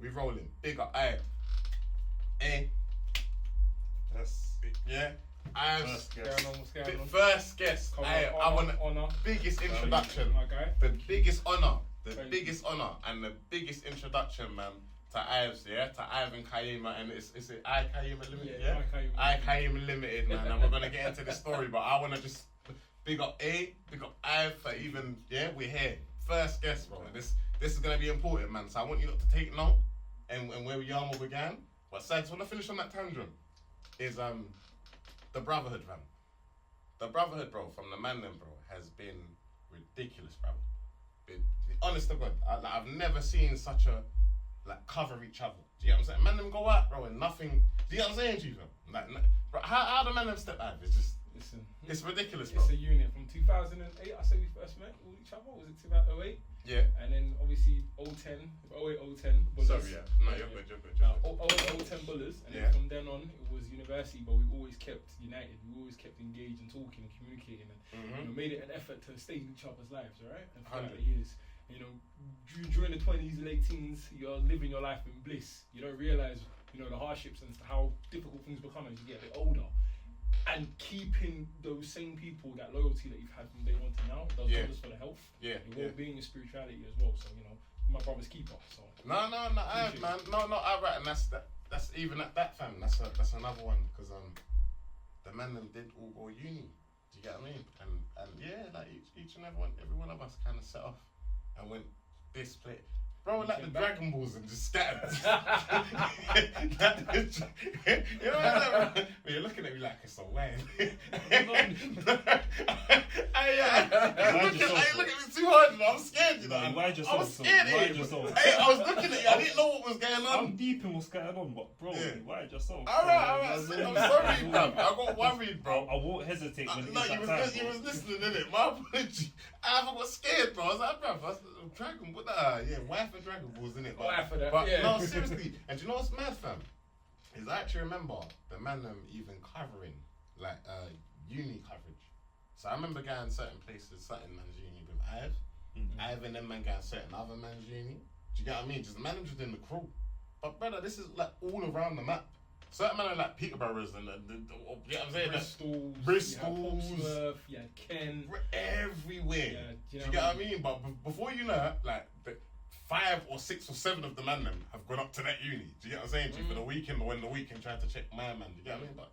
We rolling. Big up. Aye. Hey. Yes. Yeah. First guest. First guest. Aye, I want honor. biggest introduction. My guy. The biggest honor. The Thank biggest honor and the biggest introduction, man, to Ives, yeah? To Ivan Kayima, and it's Ikayima Ltd, yeah? Ikayima Ltd, man. And we're gonna get into this story, but I wanna just big up Ive for even, yeah, we're here. First guest, bro. This is gonna be important, man. So I want you not to take note and where we are and where we began. But so I just wanna finish on that tangent. Is the brotherhood, man. The brotherhood, bro, from the man them, bro, has been ridiculous, bro. Honest to God, I've never seen such a cover each other. Do you get what I'm saying? Man them go out, bro, and nothing. Do you get what I'm saying to you, fam? Like, bro, how the man them step out? It's just, it's ridiculous, bro. It's a unit from 2008. I say we first met all each other. Was it 2008? Yeah. And then obviously 010, 08, 010 bullers. Sorry, yeah. No, you're good. 08, 010 bullers, and then from then on it was university. But we always kept united. We always kept engaged and talking and communicating, and made it an effort to stay in each other's lives, right? And throughout the years. During the 20s, late teens, you're living your life in bliss. You don't realise, the hardships and how difficult things become as you get a bit older. And keeping those same people, that loyalty that you've had from day one to now, does wonders for the health, your well-being, your spirituality as well. So, my brother's keeper. So No, I man. No, right, and that's even at that, fam. That's another one, because the man them did all go uni. Do you get what I mean? And yeah, like each and every one of us kind of set off and went this place. Bro, like the Dragon Balls and just scattered. You know what I mean? You're looking at me like it's a wave. Look at me too hard, I'm scared, Why'd I was scared. I was looking at you, I didn't know what was going on. I'm deep in what's going on, but bro, why'd yourself? Alright, I'm sorry, bro. I got worried, bro. I won't hesitate when no, you was listening, innit? My apology. I got scared, bro. I was like, bro, Dragon Ball, wife of Dragon Balls, innit? But no, seriously. And do you know what's mad, fam? Is I actually remember the man even covering uni coverage. So I remember going certain places, certain man's uni with Ive, and then man going certain other man's uni. Do you get what I mean? Just man just in the crew. But brother, this is like all around the map. Certain men are like Peterboroughs and you know what I'm saying? Bristol's, you had Ken, everywhere. Yeah, do you get what I mean? But before you know, like 5 or 6 or 7 of the man them have gone up to that uni. Do you get what I'm saying? For the weekend, when the weekend tried to check my man. Do you get what I mean? But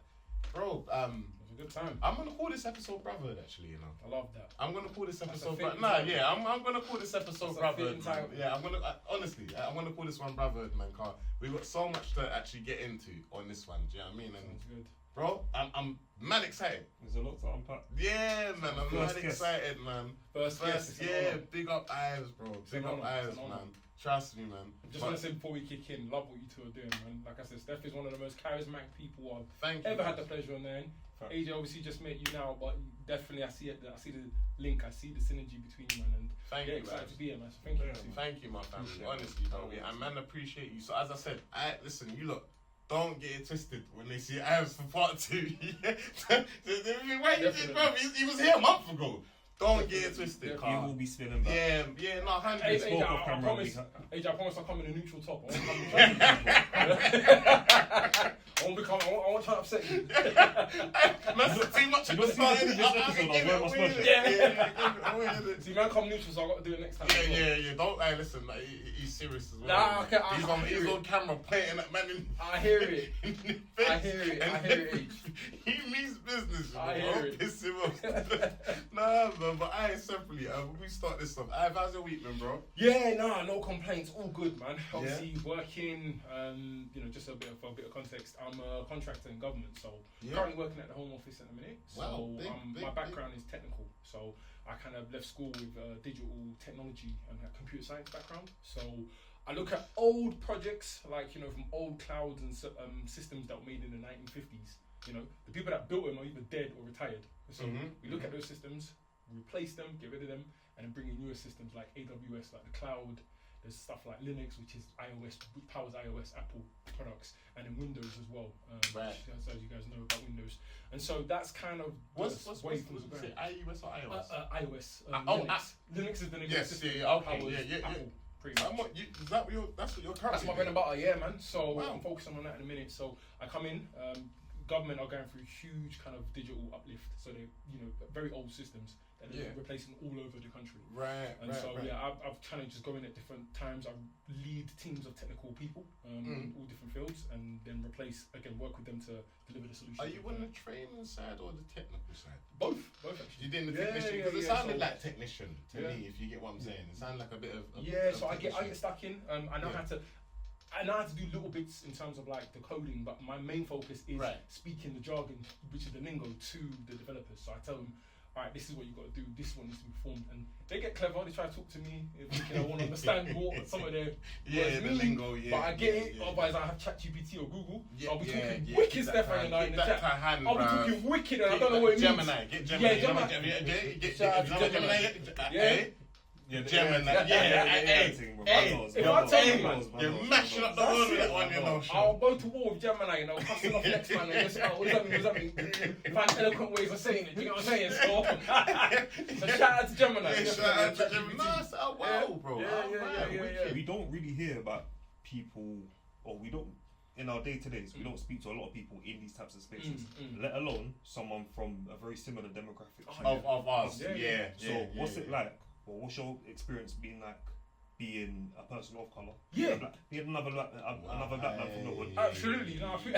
bro, it was a good time. I'm gonna call this episode Brotherhood, actually. I love that. I'm gonna call this episode. I'm gonna call this episode Brotherhood. Yeah, I'm gonna honestly, I'm gonna call this one Brotherhood, man. Cause we've got so much to actually get into on this one. Do you know what I mean? And sounds good. Bro, I'm mad excited. There's a lot to unpack. Yeah, man, I'm mad excited, man. First guest, big up Ives, bro. Big up Ives, man. Trust me, man. Just want to say before we kick in, love what you two are doing, man. Like I said, Steph is one of the most charismatic people I've ever had the pleasure of knowing. AJ obviously just met you now, but definitely I see the link, I see the synergy between you, man. And thank you, excited man. to be here, man. So thank you. Thank you, my family. Honestly, bro. I man appreciate you. So as I said, listen, you look. Don't get it twisted when they see Ives for part 2. Why you did, bro? He was here a month ago. Don't get it twisted. He will be spinning back. Yeah, no, 100%. AJ, I promise I'll come in a neutral top. I won't try to upset you. Man, too much at the start. See, man, come neutral, so I got to do it next time. Yeah. Don't, listen, he's serious as well. Nah, he's on camera pointing at man in I hear it. I hear it. He means business. I hear it. Piss him off. Nah, man, but separately, we start this stuff. How's your week, man, bro? Yeah, no complaints. All good, man. Obviously, working, just a bit of context. I'm a contractor in government, so currently working at the Home Office at the minute. So my background is technical, so I kind of left school with digital technology and a computer science background. So I look at old projects, like from old clouds and systems that were made in the 1950s. The people that built them are either dead or retired. So we look at those systems, replace them, get rid of them, and then bring in newer systems like AWS, like the cloud. There's stuff like Linux, which is iOS, powers iOS, Apple products, and then Windows as well. Right. As you guys know about Windows. And so that's kind of what's iOS or iOS? iOS. Linux. Linux is the name of the system. Okay. Yeah. Apple pretty much. That's what you're currently That's my bread and butter, yeah, man. So Wow. I'm focusing on that in a minute. So I come in, government are going through huge kind of digital uplift. So they, very old systems that they're replacing all over the country. Right. And I've kind of just go in at different times. I lead teams of technical people in all different fields, and then work with them to deliver the solution. Are you on the training side or the technical side? Both actually. You did the technician because it sounded like technician to me. If you get what I'm saying, it sounded like a bit of. So I get stuck in. I know how to. I know how to do little bits in terms of like the coding, but my main focus is speaking the jargon, which is the lingo, to the developers. So I tell them, all right, this is what you got to do. This one needs to be performed, and they get clever. They try to talk to me, thinking I want to understand what some of their words mean. Lingo, but I get it. Otherwise, I have ChatGPT or Google. I'll be talking wicked stuff in the chat. I'll be talking wicked, and I don't know what it means. Gemini, get Gemini. Gemini. If I tell you, man, you're mashing up the world with that one, you know. I'll go to war with Gemini and I'll cuss it off next man and just, what does that mean? Find eloquent ways of saying it, do you know what I'm saying? So shout out to Gemini. Shout out to Gemini. Oh, wow, bro. Yeah. We don't really hear about people, or we don't, in our day-to-days, we don't speak to a lot of people in these types of spaces, let alone someone from a very similar demographic. Of us, yeah. So what's it like? Or what's your experience being like being a person of colour? Yeah. Being another black man from the hood. Absolutely. No, I feel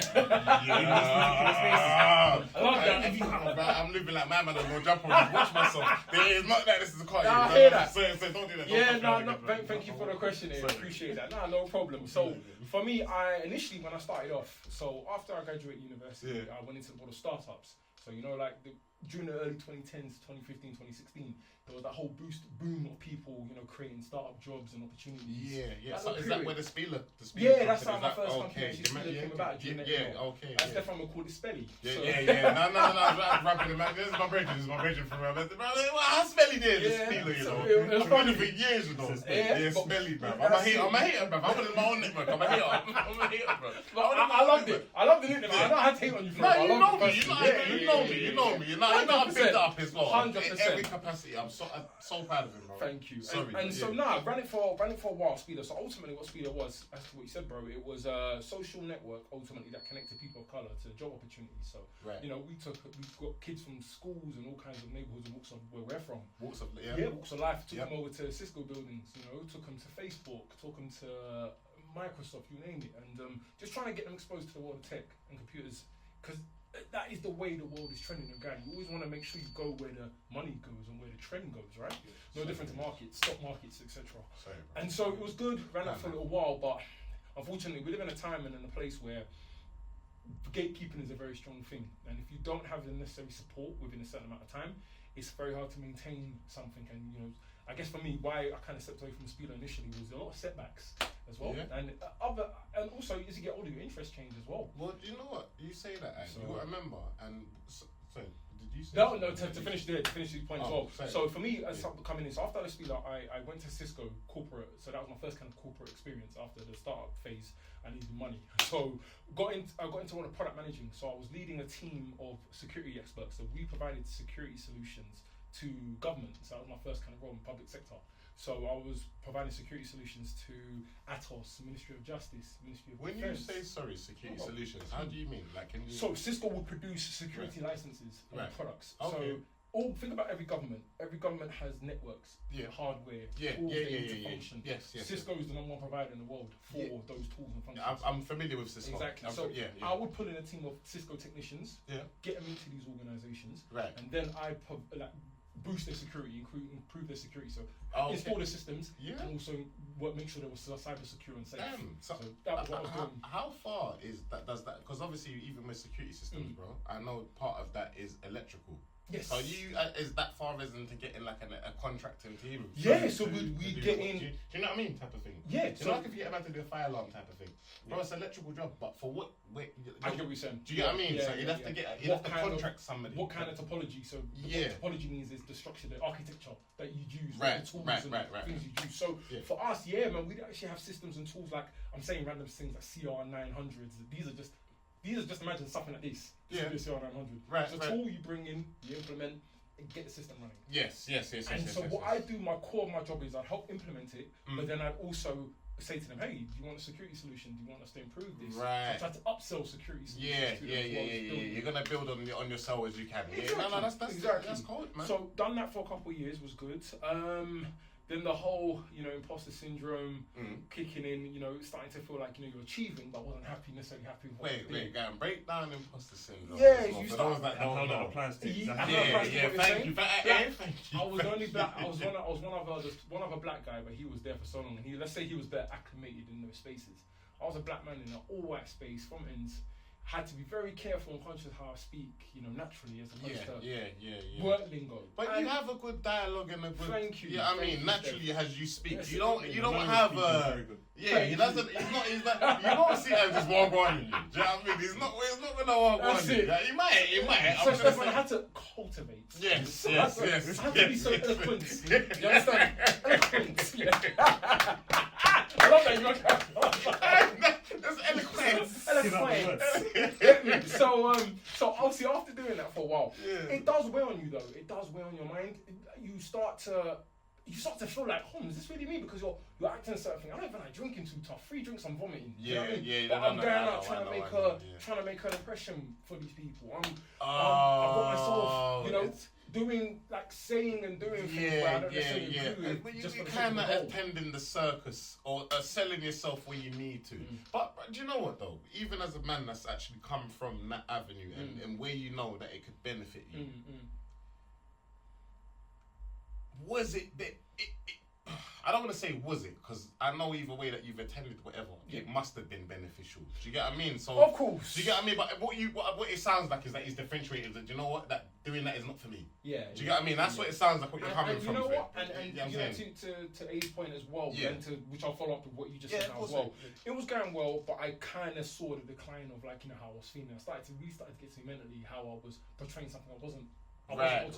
I love that. I'm living like my man. I'm gonna jump on and watch myself. It's not that this is a car. I hear that. So don't do that. Yeah, thank you for the question. I appreciate that. No problem. So for me, I initially when I started off, so after I graduated university, I went into the world of startups. So during the early 2010s, 2015, 2016, there was that whole boom of people, creating startup jobs and opportunities. Yeah. So is that where the Spieler? That's how my first company actually came about. That's definitely called it Spelly. Yeah. No. Rapping the man. This is my brethren from around. How Spelly did the Spieler, It was funny for years, Yeah, Spelly, bro. I'm a hater, bro. I'm in my own network. I'm a hater, bro. I loved it. I loved the nickname. I know I had to hate on you for it. You know me. You know I picked it up as well. 100%. In every capacity. I'm so proud of him, bro. Thank you. Sorry. I ran it for a while, Speeder. So ultimately what Speeder was, as to what you said, bro, it was a social network ultimately that connected people of colour to job opportunities. So, we've got kids from schools and all kinds of neighbourhoods and walks of where we're from. Walks of life. Took them over to Cisco buildings, took them to Facebook, took them to Microsoft, you name it. And just trying to get them exposed to the world of tech and computers. Because that is the way the world is trending and going. You always want to make sure you go where the money goes and where the trend goes, right? No different to markets, stock markets, etc. And so it was good, ran that for a little while, but unfortunately we live in a time and in a place where gatekeeping is a very strong thing. And if you don't have the necessary support within a certain amount of time, it's very hard to maintain something. And I guess for me, why I kind of stepped away from Speeder initially was a lot of setbacks as well. And also as you get older, your interests change as well. Well, you know what? You say that, you got to remember, and so did you say to finish the point as well. Sorry. So for me, as coming in, so after the Speeder, I went to Cisco corporate. So that was my first kind of corporate experience after the startup phase. I needed money, so I got into product managing. So I was leading a team of security experts. So we provided security solutions to government. So that was my first kind of role in public sector. So I was providing security solutions to Atos, Ministry of Justice, Ministry of Defense. When you say security solutions, how do you mean? So Cisco would produce security licenses and products. Okay. So think about every government. Every government has networks, hardware, tools to function. Yes. Cisco is the #1 provider in the world for those tools and functions. I'm familiar with Cisco. Exactly. I would pull in a team of Cisco technicians, get them into these organizations, and then I boost their security, improve their security. So install the systems and also make sure they were cyber secure and safe. So that was what I was doing. How far does that? Because obviously even with security systems, bro, I know part of that is electrical. Yes. So is that far as into getting like a contracting team? So we get in. Do you know what I mean? Type of thing. Yeah. So like if you get a man to do a fire alarm type of thing, bro, it's an electrical job, but for what? I get what you're saying. Do you get what I mean? So you'd have to contract somebody. What kind of topology? So what topology means is the structure, the architecture that you use, the tools and things you use. So for us, man, we actually have systems and tools like I'm saying random things like CR900s. These are just imagine something like this. CR900. It's a tool you bring in, you implement, get the system running. Yes. And so what I do, my core of my job is I'd help implement it, but then I'd also say to them, hey, do you want a security solution? Do you want us to improve this? Right. So I try to upsell security solutions to them. Yeah. You're gonna build on yourself as you can. Exactly. Yeah, no, that's exactly. That's cool, man. So done that for a couple of years was good. Then the whole, imposter syndrome kicking in, starting to feel like, you're achieving, but wasn't necessarily happy with what you did. Go and break down imposter syndrome. Yeah, well. you For start. those that don't know. Plans to Thank you. I was only black. I was one of a black guy, but he was there for so long. And let's say he was there acclimated in those spaces. I was a black man in an all-white space from ends. Had to be very careful and conscious how I speak, naturally, as opposed to work lingo. But you have a good dialogue and a good. Thank you. Yeah, naturally as you speak, Yes, you don't have a. Yeah, he doesn't. He's not. You don't see him just walk on you. Do you know what I mean? He's not gonna walk on you. Yeah, he might. So Stefan, I had to cultivate. Yes. I had to be so eloquent. You understand? Eloquent. Yeah. I love that. That's eloquent. So obviously after doing that for a while, it does weigh on you though. It does weigh on your mind. You start to feel like, is this really me? Because you're acting a certain thing. I don't even like drinking too tough. 3 drinks, I'm vomiting. You know what I mean? But I'm going out trying to make an impression for these people. I've got myself, doing saying and doing things where I don't necessarily agree with. But you kind of attending the circus or selling yourself where you need to. But do you know what though? Even as a man that's actually come from that avenue and where you know that it could benefit you, was it that I don't want to say was it, because I know either way that you've attended whatever, it must have been beneficial. Do you get what I mean? So of course. Do you get what I mean? But what it sounds like is that he's differentiated. That, do you know what? That doing that is not for me. Yeah. Do you get what I mean? That's what it sounds like. What you're coming from. You know what? To A's point as well, which I'll follow up with what you just said now as well. It was going well, but I kind of saw the decline of how I was feeling. I started to get to mentally how I was portraying something I wasn't. Right.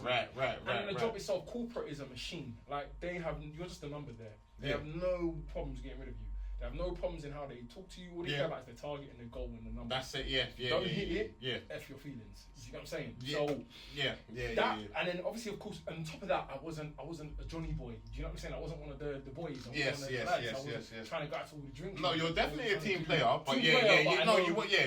And the job itself, corporate is a machine. You're just a number there. They have no problems getting rid of you. They have no problems in how they talk to you. All they care about is their target and their goal and the number. That's it. Don't hit it. F your feelings. You get what I'm saying? And then obviously, of course, on top of that, I wasn't a Johnny boy. Do you know what I'm saying? I wasn't one of the boys. Yes. Trying to go out to all the drinks. No, you're definitely a team player. But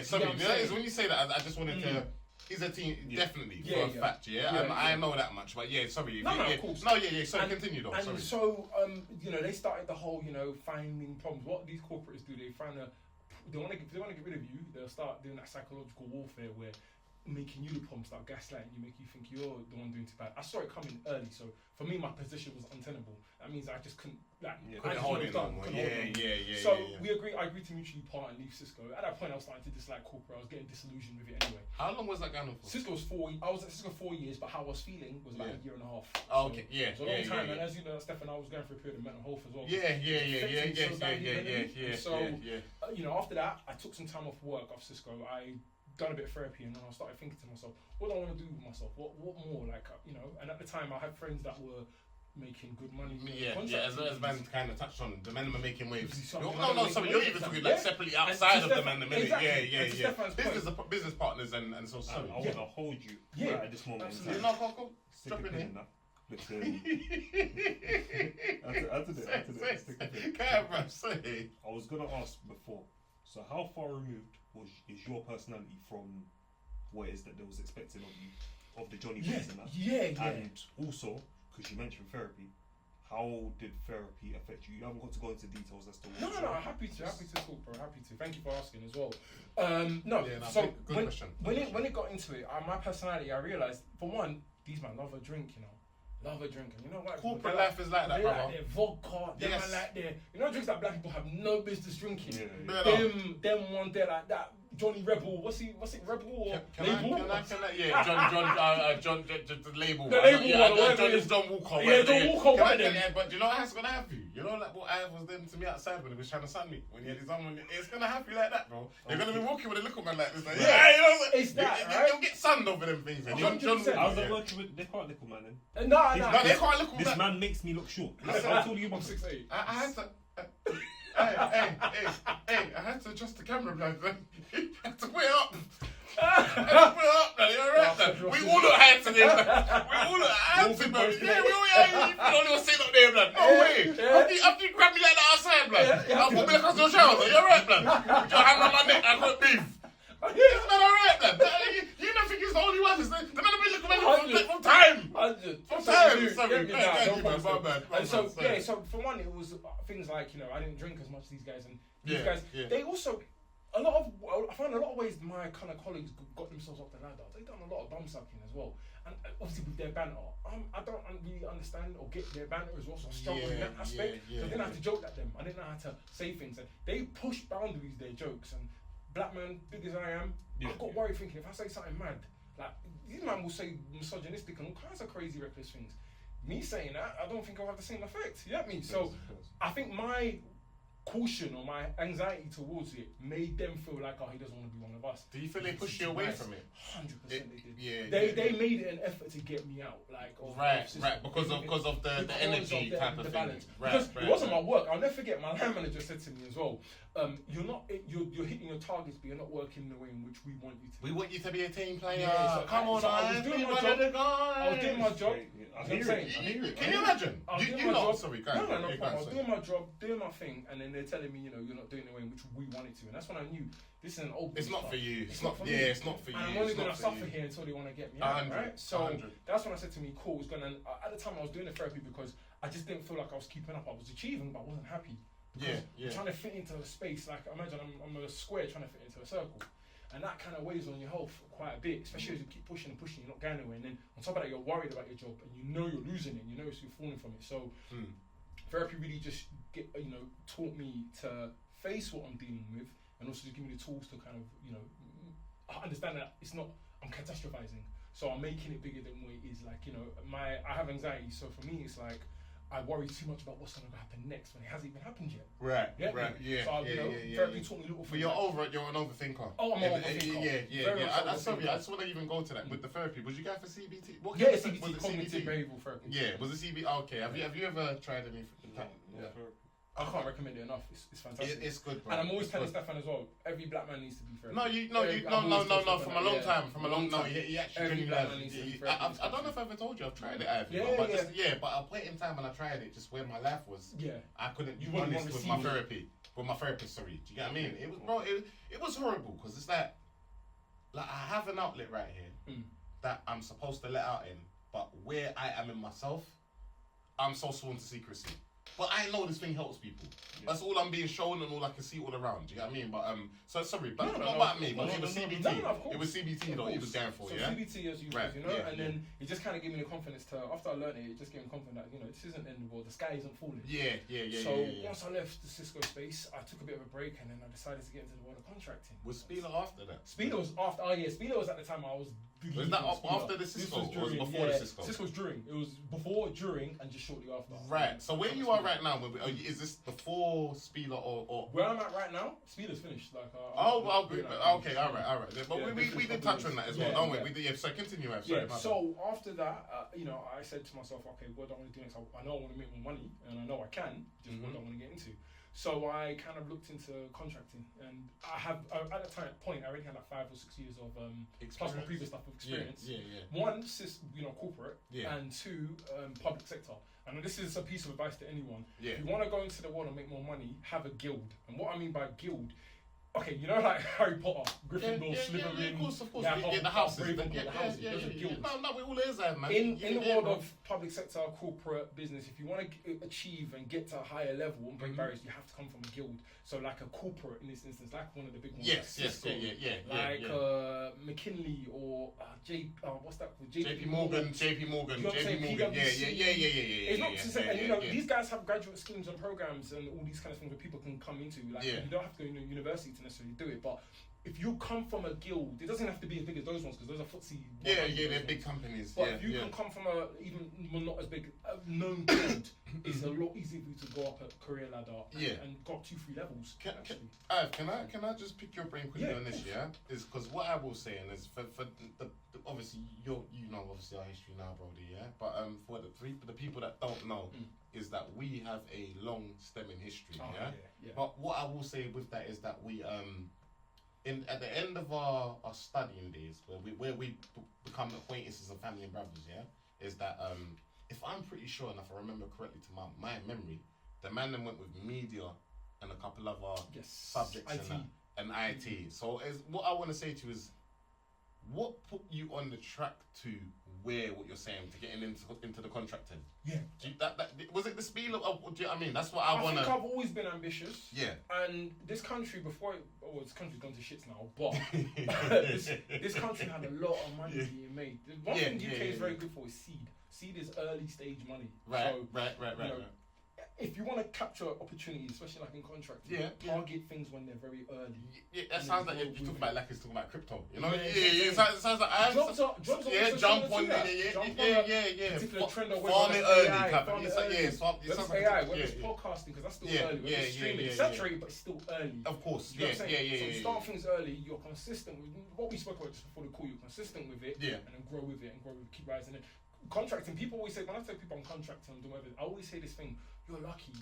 Sorry, when you say that, I just wanted to. He's a team, definitely, for a fact, and I know that much, but sorry. Of course. Sorry, continue though. And so, they started the whole, finding problems. What these corporates do, they want to get rid of you, they'll start doing that psychological warfare where making you the problem, start gaslighting you, make you think you're the one doing too bad. I saw it coming early, so for me, my position was untenable. That means I just couldn't hold it no more. So I agreed to mutually part and leave Cisco. At that point, I was starting to dislike corporate. I was getting disillusioned with it anyway. How long was that going on for? Cisco was I was at Cisco 4 years, but how I was feeling was about a year and a half. Oh, okay, It was a long time, and as you know, Stefan, I was going through a period of mental health as well. So, after that, I took some time off work, off Cisco. I done a bit of therapy, and then I started thinking to myself, what do I want to do with myself? What more? And at the time, I had friends that were making good money. As man kind of touched on, the men were making waves. You're even talking separately outside of the men. Business partners and so. I want to hold you right at this moment. Go. Drop in here. I was gonna ask before. So how far removed is your personality from what it is that they was expecting of you, of the Johnny Boys and that? And also, because you mentioned therapy, how did therapy affect you? You haven't got to go into details as to what. No, happy to talk, bro. Happy to. Thank you for asking as well. Good question. When it got into it, my personality, I realised, for one, these men love a drink, Love a drink, and you know what? Corporate life is like that, brother. Like their vodka, them like their, drinks that black people have no business drinking. Them one there like that. Johnny Rebel, what's it, Rebel or Label? John, the Label. The Label one, John Walker. Yeah, John Walker. But you know how it's gonna have you? You know, like what I was doing to me outside when he was trying to sun me, when he had his arm on you. It's gonna have you like that, bro. You're gonna be walking with a little man like this, it's that, right? You'll get sunned over them things. I was working with, they can't little man then. No, they can't little man. This man makes me look short. I told you about 6'8". I had to. Hey, I had to adjust the camera, man. I had to put it up. We all look handsome, man. We all look handsome, man. Yeah, we all, you only sit up there, man. No way. After you grab me like that outside, man. I'll put me like a shower, you're right, man. With your hand on my neck, I got beef. It's not alright, man. You don't think it's the only one. They're not been looking at me from time. 100. From time. Sorry, so for one, it was things like, I didn't drink as much as these guys. And these guys, they also, I found a lot of ways my kind of colleagues got themselves off the ladder. They've done a lot of bum sucking as well. And obviously with their banter, I don't really understand or get their banter as well, so I struggle in that aspect. So I didn't have to joke at them. I didn't know how to say things. And they push boundaries, their jokes. And black man, big as I am, I got worried thinking if I say something mad, like these man will say misogynistic and all kinds of crazy reckless things. Me saying that, I don't think I'll have the same effect. You get me? So I think my caution or my anxiety towards it made them feel like, he doesn't want to be one of us. Do you feel they pushed you away from it? 100% they did. They made it an effort to get me out, because of the energy type of thing. Because it wasn't my work. I'll never forget. My line manager said to me as well, you're hitting your targets, but you're not working in the way in which we want you to. We want you to be a team player. Yeah, so I was doing my job. I was doing my job. Can you imagine? I was doing my job, doing my thing, and then they're telling me, you're not doing the way in which we want it to, and that's when I knew this is an open. It's not for you. It's not for you. It's not for you. And I'm only gonna suffer here until they want to get me out, right? So that's when I said to me, cool. At the time, I was doing the therapy because I just didn't feel like I was keeping up. I was achieving, but I wasn't happy. Because trying to fit into a space, like imagine I'm a square trying to fit into a circle. And that kind of weighs on your health quite a bit, especially as you keep pushing and pushing, you're not going anywhere. And then on top of that, you're worried about your job and you're losing it, you're falling from it. So therapy really just taught me to face what I'm dealing with and also just give me the tools to kind of, understand that I'm catastrophizing. So I'm making it bigger than what it is. Like, I have anxiety. So for me, it's like, I worry too much about what's going to happen next when it hasn't even happened yet. Right. So therapy taught me little things. But you're over it. You're an overthinker. Oh, I'm an overthinker. I just want to even go to that with the therapy. Was you going for CBT? CBT, cognitive behavioural therapy. Yeah, was it CBT? Okay. Have you ever tried any? I can't recommend it enough. It's fantastic. It's good, bro. And I'm always telling Stefan as well. Every black man needs to be therapy. No. From a long time. He actually genuinely. I don't know if I ever told you I've tried it. But a point in time when I tried it, just where my life was. Yeah. I couldn't be honest with my therapy. With my therapist, sorry. Do you get what I mean? It was, bro. It was horrible because it's like I have an outlet right here that I'm supposed to let out in, but where I am in myself, I'm so sworn to secrecy. But I know this thing helps people. Yeah. That's all I'm being shown and all I can see all around. Do you get what I mean? But so sorry, but not about me. But it was CBT. It was CBT that he was going for. So CBT, as you know, and then it just kind of gave me the confidence to. After I learned it, it just gave me confidence that this isn't the end of the world. The sky isn't falling. So once I left the Cisco space, I took a bit of a break and then I decided to get into the world of contracting. Was Spieler after that? Spieler was after. Oh yeah, Spieler was at the time I was. Was that after the Cisco? Or was it before the Cisco? Cisco was during. It was before, during, and just shortly after. Right. So where you are right now, is this before Spieler or? Where I'm at right now, Spieler's finished. Okay, all right. But we did touch on that as well, don't we? We did. So continue. So after that, I said to myself, okay, what do I want to do next? I know I want to make more money, and I know I can. Just what do I want to get into? So I kind of looked into contracting, and I have at that point I already had like 5 or 6 years of plus my previous stuff of experience. One, corporate, and two, public sector. And this is a piece of advice to anyone. If you want to go into the world and make more money, have a guild. And what I mean by guild, okay, like Harry Potter, Gryffindor, Slytherin, of course. The houses. Those are guilds. No, we all is that, man. In the world of public sector, corporate business, if you want to achieve and get to a higher level and break barriers, you have to come from a guild. So like a corporate in this instance, like one of the big ones. Like McKinley or what's that called? JP Morgan. It's not to say, and these guys have graduate schemes and programs and all these kind of things where people can come into. Like you don't have to go to university to necessarily do it, but if you come from a guild, it doesn't have to be as big as those ones because those are FTSE. They're big companies. But if you can come from not as big known guild, it's a lot easier for you to go up a career ladder and go up 2-3 levels. Can I just pick your brain quickly on this? Is because what I will say and is for the obviously obviously our history now, Brody. But for the people that don't know. Is that we have a long stemming history, But what I will say with that is that we at the end of our studying days, where we become acquaintances and family and brothers, yeah, is that if I'm pretty sure, and if I remember correctly to my memory, the man then went with media and a couple of subjects IT. and IT. So what I want to say to you is, what put you on the track to wear what you're saying to getting into the contracting? Yeah. Was it the speed of? Do you know what I mean? That's what I want to. I think I've always been ambitious. Yeah. And this country this country's gone to shits now, but this country had a lot of money being made. One thing the UK is very good for is seed. Seed is early stage money. Right. So, Right. If you want to capture opportunities, especially like in contracting, target things when they're very early. Yeah, that sounds like you're talking about he's talking about crypto. You know, It sounds like jobs are jump on particular trend of farm it early, whether AI, whether it's podcasting, because that's still early. Whether it's streaming, it's saturated, but it's still early. Of course, So you start things early. You're consistent with what we spoke about just before the call. You're consistent with it, and then grow with it and keep rising it. Contracting, people always say, when I tell people I'm contracting, I'm doing whatever, I always say this thing, you're lucky,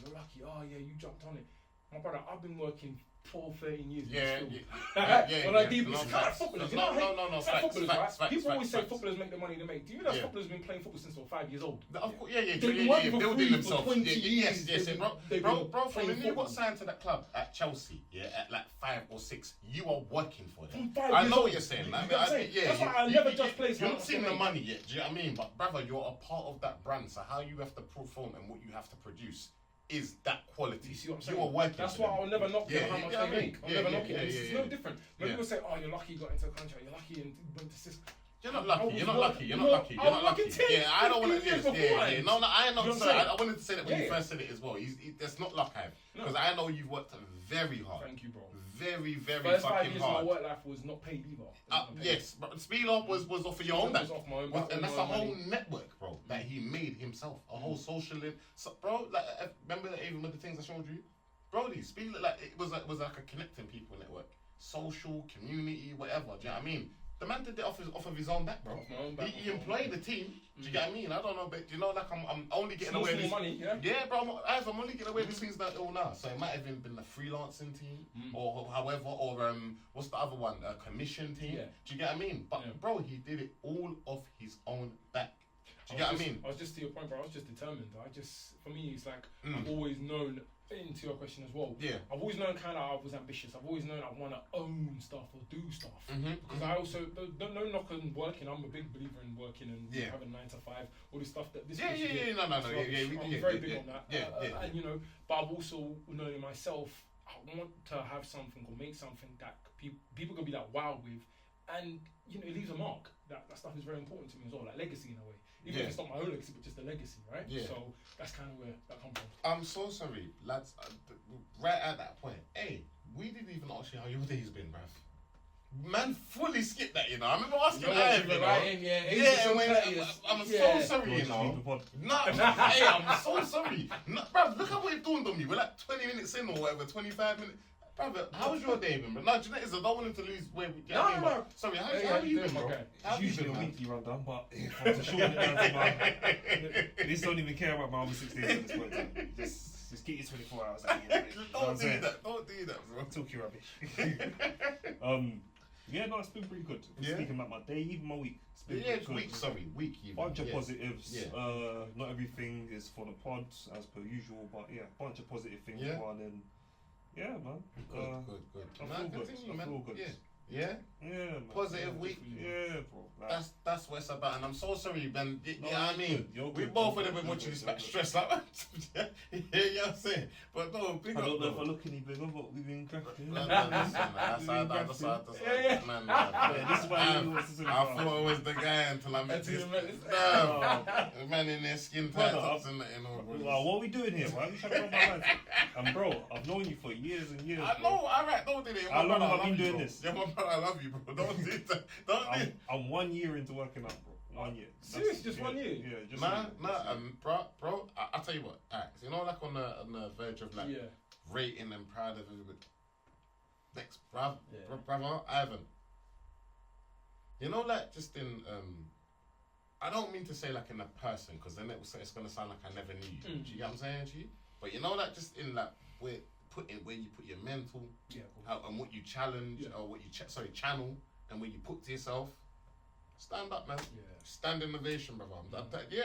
oh yeah, you jumped on it. My brother, I've been working 13 years in this field. When I deep, it's like footballers, footballers, right? People always say footballers make the money they make. Do you realize footballers have been playing football since they were 5 years old? Of course, building themselves. 20 years. Yes, bro, from when you got signed to that club at Chelsea, at like 5 or 6, you are working for them. I know what you're saying. That's why I never just play. You're not seeing the money yet, do you know what I mean? But brother, you're a part of that brand, so how you have to perform and what you have to produce is that quality. You see what I'm saying? You are working. That's why I'll never knock how much they make. I'll never knock it. It's no different. When people say, "Oh, you're lucky you got into a contract. You're lucky and went to Cisco." You're not lucky. You're not lucky. Yeah, I don't want to. No, I know. Sorry, I wanted to say that when you first said it as well. That's not luck, because I know you've worked very hard. Thank you, bro. Very, very first fucking 5 years hard. of my work life was not paid either. Yes, but Speed Up was off of your own back. Off my own back. And that's a whole network, bro, that he made himself. A whole social link. So, bro, like, remember that even with the things I showed you? Bro, Speed like it was like a connecting people network. Social, community, whatever. Do you know what I mean? The man did it off of his own back, bro. He employed the team. Do you get what I mean? I don't know, but you know, like I'm only getting away with money, bro. I'm only getting away with things that all now. So it might have even been the freelancing team, or however, or what's the other one? A commission team. Yeah. Do you get what I mean? But bro, he did it all off his own back. Do you get what I mean? I was just to your point, bro. I was just determined. For me, it's like I've always known. Into your question as well. Yeah. I've always known I was ambitious. I've always known I want to own stuff or do stuff. Because I also don't knock on working. I'm a big believer in working and having 9 to 5. All this stuff that this. I'm very big on that. And you know, but I've also known in myself I want to have something or make something that people can be like wow with, and you know it leaves a mark. That stuff is very important to me as well, like legacy in a way. Even if it's not my own legacy, but just a legacy, right? Yeah. So that's kind of where that comes from. I'm so sorry, lads. Right at that point, hey, we didn't even ask you how your day's been, bruv. Man, fully skipped that, you know. I remember asking Ivan, you know. I'm so sorry, you know. Hey, I'm so sorry. Bruv, look how what it dawned on me. We're like 20 minutes in or whatever, 25 minutes. Brother, how was your day, been, bro? No, genetics, I don't want him to lose where we get. No. Sorry, how have you been, bro? It's usually a weekly rundown, but if I'm to shorten it down to my... This don't even care about my other 6 days at this point. Just get your 24 hours out of Don't do that, bro. Talk your rubbish. Yeah, no, it's been pretty good. Speaking about my day, even my week. It's been week even. Bunch of positives. Not everything is for the pods as per usual, but bunch of positive things running. Yeah, man. Good. I feel good. Yeah, man. Positive week. Yeah, bro. Like, that's what it's about, and I'm so sorry, man. You know what I mean? We both would have been watching this back stressed like that. You know what I'm saying? But no, big up. I don't know if I look any bigger, but we've been cracking. That's man. This is why I thought it was the guy until I met this man in their skin tight tops and all. What are we doing here? Why are we trying to run my life? And bro, I've known you for years and years. I know, alright, don't do that. How long have I been doing this? I love you, bro. Don't do that. I'm 1 year into working out, bro. 1 year. Seriously, just 1 year? Yeah, just bro. I'll tell you what. Alright, so you know, like on the verge of like rating and proud of it. Next, brother, Ivan. You know, like just in I don't mean to say like in a person, because then it's gonna sound like I never knew you. Do you get what I'm saying, G? But you know, like just in like we're where you put your mental, and what you challenge or what you channel, and what you put to yourself. Stand up, man. Yeah. Stand innovation, brother.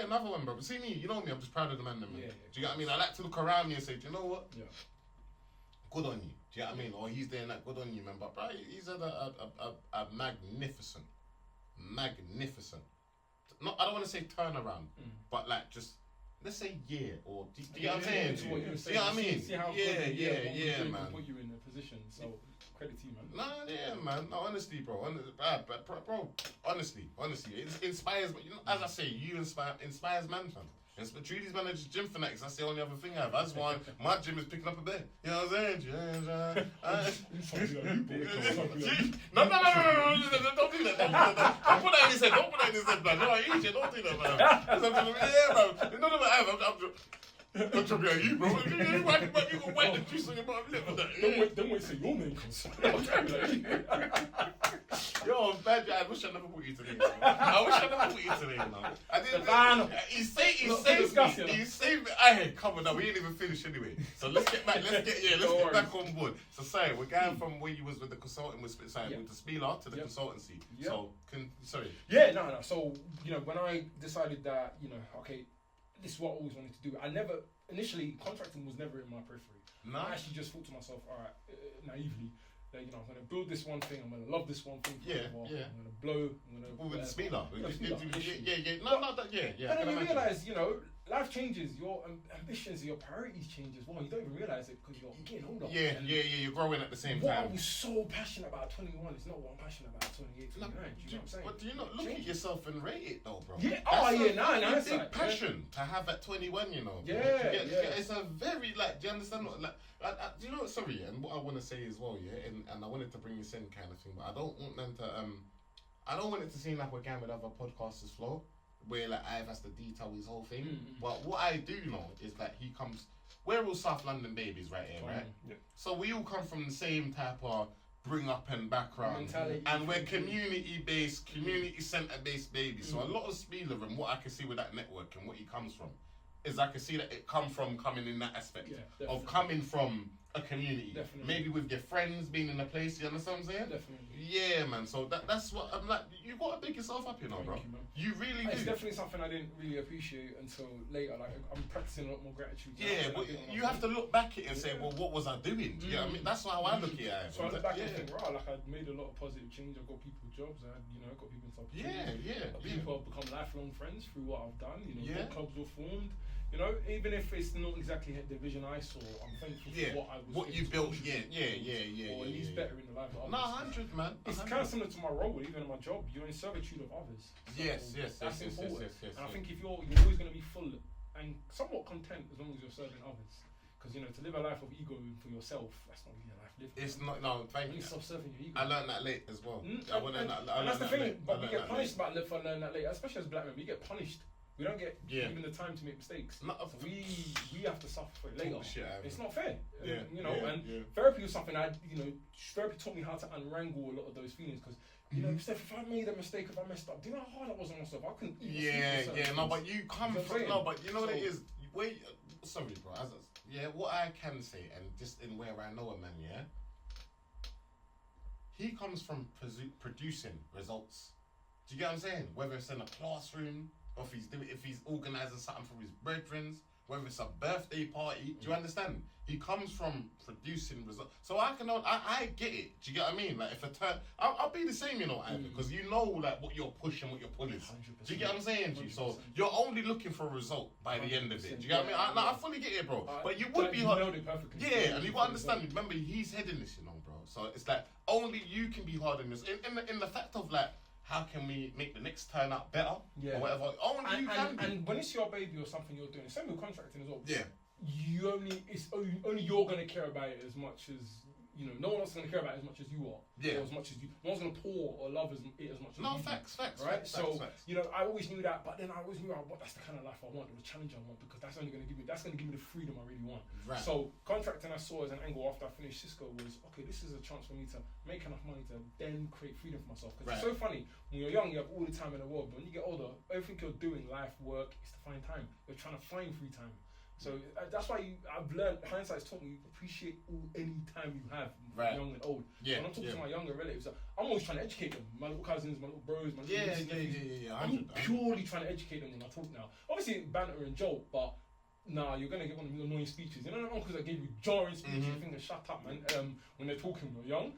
Another one, brother. See me, you know me. I'm just proud of the man, man. Do you get what I mean? I like to look around me and say, do you know what? Yeah. Good on you. Do you know what I mean? Or he's doing that. Good on you, man. But bro, he's had a magnificent. Not, I don't want to say turnaround, but like just. Let's say year or do you get what I'm saying? Do you know what I mean? See how yeah, man. Put you in a position, so credit to you, man. Nah, yeah, man. No, honestly, bro. Bro, honestly, it inspires. You know, as I say, you inspires man, fam. And Trudy's managed gym fanatics. That's the only other thing I have. That's why my gym is picking up a bit. You know what I'm saying? No. Don't do that. Don't put that in his head. Man. No, I ain't shit. Don't do that, man. Yeah, bro. No, I'm dropping at you, bro. You can wipe the juice on your bottom lip with that. Don't wait till your name comes. Yo, bad guy. I wish I never put you today, man. I wish I never put you today, man. I didn't. He saved me. Hey, come on now. We ain't even finished anyway. So let's get back. Let's get back on board. So say we're going from where you was with the consulting with the Spieler to the consultancy. Yep. So sorry. Yeah, no. So when I decided that okay, this is what I always wanted to do. Initially contracting was never in my periphery. No. I actually just thought to myself, all right, naively. I'm going to build this one thing. I'm going to love this one thing for a while. I'm going to blow. With the Spieler. Yeah. And then you realise, life changes. Your ambitions, your priorities change as well. You don't even realise it because you're getting older. Yeah. You're growing at the same time. What I was so passionate about at 21 is not what I'm passionate about at 28, 29. Do you know what I'm saying? But do you not look at yourself and rate it though, bro? Yeah. That's a big passion to have at 21, It's a very, do you understand what, do you know what, sorry, and what I want to say as well, and I wanted to bring this in kind of thing, but I don't want them to, I don't want it to seem like we're going with other podcasters' flow, where Ive has to detail his whole thing. But what I do know is that we're all South London babies right here, right? Yeah. So we all come from the same type of bring up and background, mentality, and we're community-based, community centre-based babies. So a lot of Spieler and what I can see with that network and what he comes from is I can see that it coming in that aspect of coming from a community. Definitely. Maybe with your friends being in a place, you understand what I'm saying? Definitely. Yeah, man. So that's what I'm like. You got to pick yourself up, bro. You, you really do. It's definitely something I didn't really appreciate until later. Like I'm practicing a lot more gratitude. Yeah, but you have to look back at it and say, well, what was I doing? Do you know what I mean? That's how I look at it. So I look back and think, right, I made a lot of positive change. I got people jobs. I got people in top. People have become lifelong friends through what I've done. Book clubs were formed. Even if it's not exactly the vision I saw, I'm thankful for what you built. Or at least better in the life of others. No, 100, man. It's kind of similar to my role, even in my job. You're in servitude of others. So that's important. And I think if you're always going to be full and somewhat content as long as you're serving others. Because to live a life of ego for yourself, that's not really a life lived. It's not. No, thank you. Stop serving your ego. I learned that late as well. And that's the thing. But we get punished about learning that late, especially as black men. We get punished. We don't get even the time to make mistakes. So we have to suffer for it later. It's not fair. Therapy was something therapy taught me how to unwrangle a lot of those feelings because Steph, if I made a mistake, if I messed up, do you know how hard that was on myself? I couldn't even no, but you come from but you know what it is. Sorry, bro. What I can say, and just in where I know a man, he comes from producing results. Do you get what I'm saying? Whether it's in a classroom, or if he's organising something for his brethren, whether it's a birthday party, do you understand? He comes from producing results. So I get it. Do you get what I mean? Like if I'll be the same, because what you're pushing, what you're pulling. 100%. Do you get what I'm saying, G? So you're only looking for a result by the end of it. Do you get what I mean? I fully get it, bro. But you would be hard. Yeah, and you got to understand. Remember, he's heading this, bro. So it's like only you can be hard in this. In the fact of how can we make the next turn out better or whatever? Only you can. And when it's your baby or something you're doing, same with contracting as well. Yeah. It's only you're gonna care about it as much as no one else is gonna care about it as much as you are. Yeah. Or as much as you. No one's gonna pour or love it as much as you. No, facts. Right. Facts. I always knew that, but then I always knew that's the kind of life I want, the challenge I want, because that's gonna give me the freedom I really want. Right. So contracting I saw as an angle after I finished Cisco was this is a chance for me to make enough money to then create freedom for myself. Because it's so funny when you're young, you have all the time in the world, but when you get older, everything you're doing, life, work, is to find time. You're trying to find free time. So that's why I've learned, hindsight's taught me, appreciate any time you have, young and old. Yeah. When I'm talking to my younger relatives, I'm always trying to educate them. My little cousins, my little bros, my little nephews. I'm purely trying to educate them when I talk now. Obviously, banter and joke, but nah, you're gonna get one of the annoying speeches. You know the uncles that gave you jarring speeches, you think, shut up, man. When they're talking when you're young.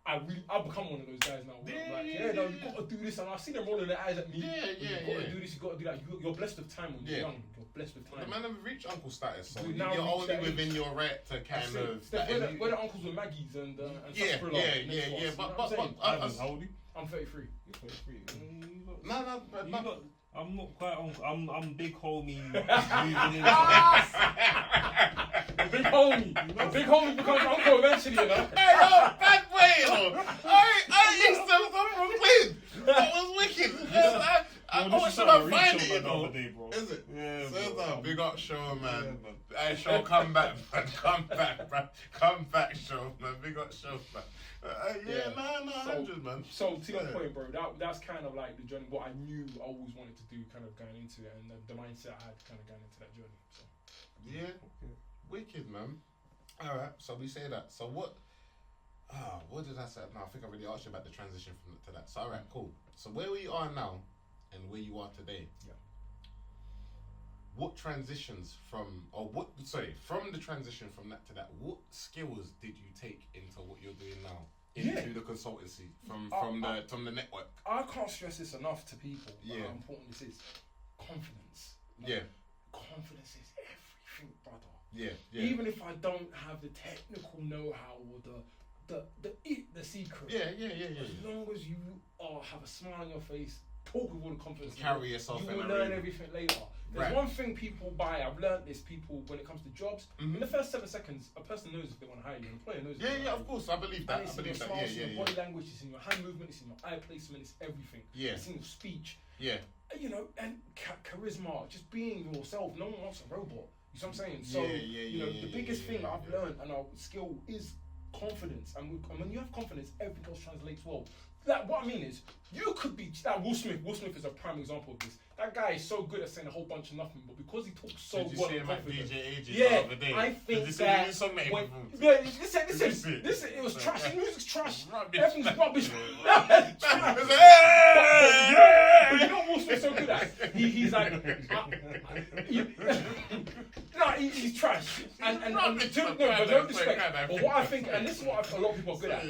I've become one of those guys now. Where no, you gotta do this, and I see them rolling their eyes at me. You gotta do this, you gotta do that. You're blessed with time when you're young. You're blessed with time. The man have reached uncle status, so Dude, you're only within your right to kind of. Where the uncles with Maggies and yeah. But how old are you? I'm 33. You're 33. No. I'm not quite uncle. I'm big homie. A big homie becomes uncle eventually, you know. Hey, yo, bad way, you know. I used to from Brooklyn. That was wicked. I watched about find it, you know. Is it? Yeah, so big up show, man. Hey, show, come back, man. Come back, show, man. Big up show, man. 100, man. So to your point, bro, that's kind of like the journey. What I knew I always wanted to do, kind of going into it, and the mindset I had kind of going into that journey. So wicked, man. All right, so we say that. So what did I say? No, I think I already asked you about the transition to that. So all right, cool. So where we are now, and where you are today. Yeah. What transitions from the transition from that to that, what skills did you take into what you're doing now? Into the consultancy from the network? I can't stress this enough to people how important this is. Confidence. Confidence is everything, brother. Even if I don't have the technical know-how or the secret. As long as you have a smile on your face, talk with all the confidence, carry yourself, you will learn everything later. There's one thing people buy. I've learned this. People, when it comes to jobs, in the first 7 seconds, a person knows if they want to hire you. An employer knows. Of course, I believe that. It's in your smiles, it's in your body language, it's in your hand movement, it's in your eye placement, it's everything. It's in your speech. You know, and charisma, just being yourself. No one wants a robot. You know what I'm saying? So, the biggest thing I've learned and our skill is confidence. And when you have confidence, everything else translates well. Like, what I mean is, you could be Will Smith. Will Smith is a prime example of this. That guy is so good at saying a whole bunch of nothing, but because he talks so well and confident, I think that listen, it was trash. The music's trash. Everything's rubbish. But you know what Will Smith's so good at? He's like, he's trash. And but no disrespect. But what I think, and this is what a lot of people are good at.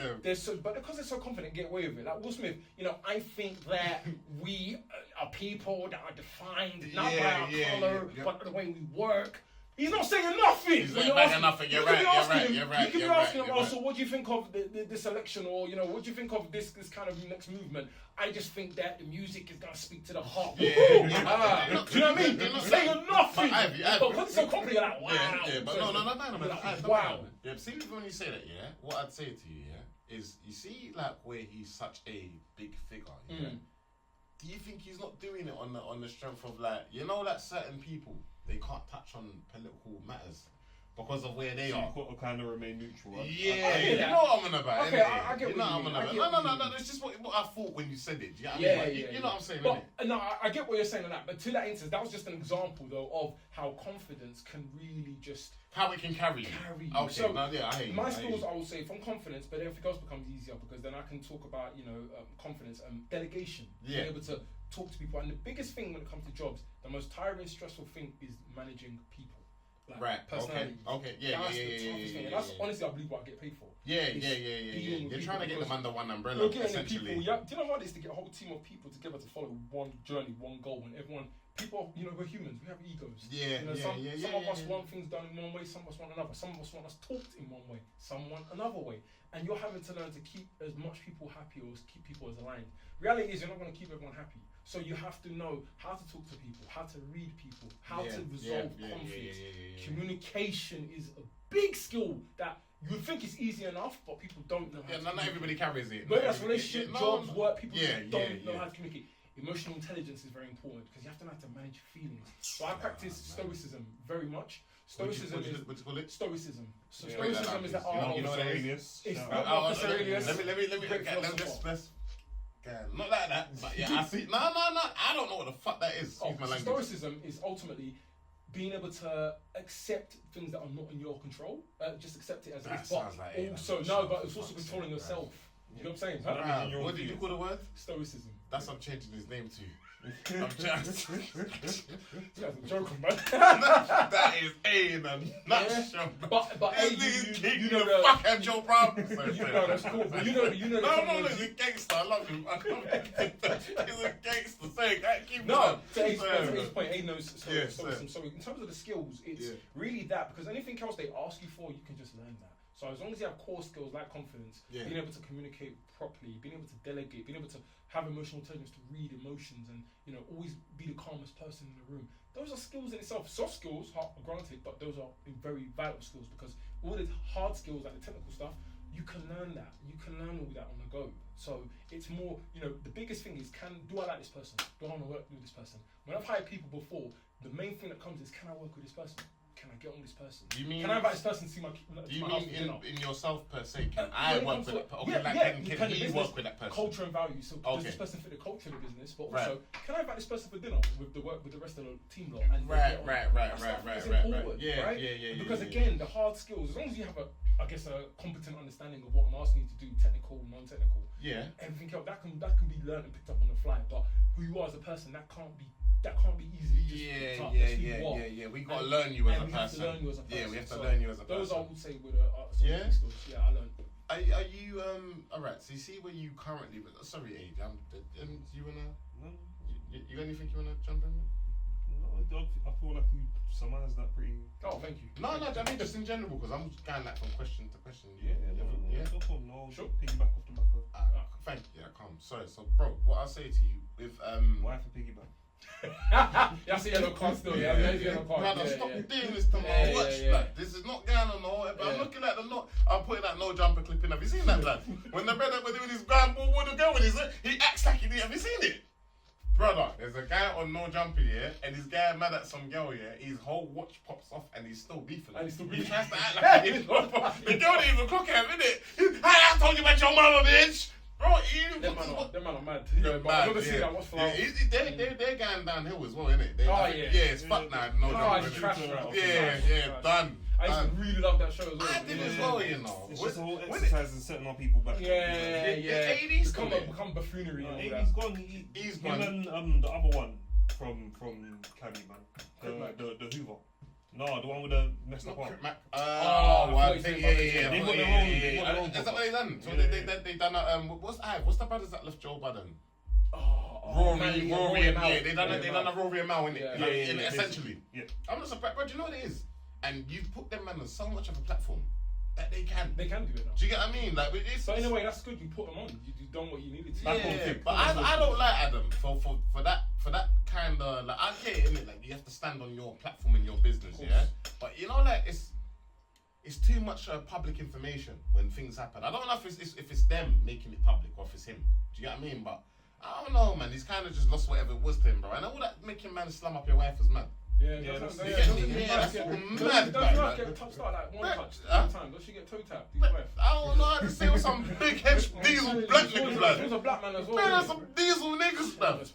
But because they're so confident, get away with it. Like Will Smith, I think that we are people that are defined not by our colour, but the way we work. He's not saying nothing. He's not saying nothing. You're right. You can be asking him, so what do you think of this election, or what do you think of this kind of next movement? I just think that the music is gonna speak to the heart. Do you know what I mean? You're saying nothing. But because it's so complicated, you're like, wow. No. Wow. Yeah, see, when you say that, what I'd say to you, is you see, like, where he's such a big figure, do you think he's not doing it on the strength of, like, like certain people, they can't touch on political matters because of where they are? You've got to kind of remain neutral. You know what I'm on about. Okay, I get what you mean. No. It's just what I thought when you said it. You know what I'm saying? No, I get what you're saying on that. But to that instance, that was just an example though of how confidence can really just how it can carry you. Okay, so I hate you. My skills, I will say, from confidence, but everything else becomes easier because then I can talk about confidence and delegation. Being able to talk to people, and the biggest thing when it comes to jobs, the most tiring, stressful thing is managing people. Like personality. Okay. That's the toughest thing. And that's honestly, I believe, what I get paid for. You're trying to get them under one umbrella. You're getting people. Do you know what it is to get a whole team of people together to follow one journey, one goal, and people, we're humans. We have egos. Some of us want things done in one way. Some of us want another. Some of us want us talked in one way. Some want another way. And you're having to learn to keep as much people happy or keep people as aligned. Reality is, you're not going to keep everyone happy. So you have to know how to talk to people, how to read people, how to resolve conflicts. Communication is a big skill that you think is easy enough, but people don't know how to not everybody carries it. But that's relationship, jobs, work, people don't know how to communicate. Emotional intelligence is very important because you have to know how to manage feelings. So I practice stoicism very much. Stoicism is stoicism. So stoicism is the art of Aurelius. Not like that, but I see. No. I don't know what the fuck that is. Stoicism is ultimately being able to accept things that are not in your control, just accept it as it is. But like also, no, but it's also controlling yourself. You know what I'm saying? Huh? What did you call the word? Stoicism. That's I'm changing his name to. I'm just. You guys are joking, man. That is A in a nutshell. But hey, you know the fuck out your problem. No, that's cool. But you know. No, he's a gangster. I love him. He's a gangster. Say, keep no. To his point, A knows stoicism. So in terms of the skills, it's really that, because anything else they ask you for, you can just learn that. So as long as you have core skills like confidence, being able to communicate properly, being able to delegate, being able to have emotional intelligence to read emotions, and always be the calmest person in the room. Those are skills in itself. Soft skills are granted, but those are very vital skills, because all the hard skills, like the technical stuff, you can learn that. You can learn all that on the go. So it's more, the biggest thing is, do I like this person? Do I want to work with this person? When I've hired people before, the main thing that comes is, can I work with this person? Can I get on with this person? Can I invite this person to see my Do you mean in yourself per se? Can I work with that person? Can he work with that person? Culture and values. So does this person fit the culture of the business? But also, can I invite this person for dinner with the rest of the team lot? And right. Yeah. Because again, the hard skills, as long as you have a competent understanding of what I'm asking you to do, technical, non-technical. Yeah. Everything else that can be learned and picked up on the fly. But who you are as a person, that can't be easily just picked up. Yeah. We gotta learn you as a person. Yeah, we have to learn you as a person. Those I would say were the skills. Yeah, I learned. Are you alright? So you see where you currently? Sorry, Age. You wanna? You got anything you wanna jump in? No, I feel like you surmised that pretty. Oh, thank you. No, I mean just in general, because I'm just going like from question to question. No, sure. Piggyback off the back of. Thank you. Yeah, calm. Sorry. So, bro, what I'll say to you with why for piggyback? That's a yellow card still. Yeah, yellow card. Brother, stop doing this to my watch. Like, this is not going on. But I'm looking at the note. I'm putting that no jumper clip in. Have you seen that, lad? When the brother was doing his grand ball with the girl, he acts like he did. Have you seen it? Brother, there's a guy on no jumper here, and this guy mad at some girl here. His whole watch pops off, and he's still beefing. He tries to act like he didn't. The girl didn't even clock him, innit? I told you about your mama, bitch. Bro, them man are mad. I've never seen that. What's for? They're going downhill as well, innit? It's fuck now. No jumper. Trash. Done. I used to really love that show as well. I did as well, you know. It's just a whole exercise and setting our people back. Yeah. AD's become buffoonery. AD's gone. He's gone. And the other one from Kayima, the Hoover. No, the one with the messed up arm. They got their own. Is that what they done? So they done what's the brothers that left Joe Budden? Rory and Mal. They done a Rory and Mal in it. Essentially. Yeah. I'm not surprised, bro. Do you know what it is? And you've put them man on so much of a platform that they can do it now. Do you get what I mean? Like, but in a way, that's good. You put them on. You done what you needed to. Yeah, but I don't like Adam for that kind of like, I get it, innit? Like, you have to stand on your platform in your business, yeah. But like it's too much public information when things happen. I don't know if it's them making it public or if it's him. Do you get what I mean? But I don't know, man. He's kind of just lost whatever it was to him, bro. And all that making man slam up your wife is mad. That's all mad. Don't you not get touched like one touch at a time? Don't she get toe tapped? I don't know. I just see with some big head diesel black niggas, blood. He was a black man as well. Man, there's some diesel niggas, blood.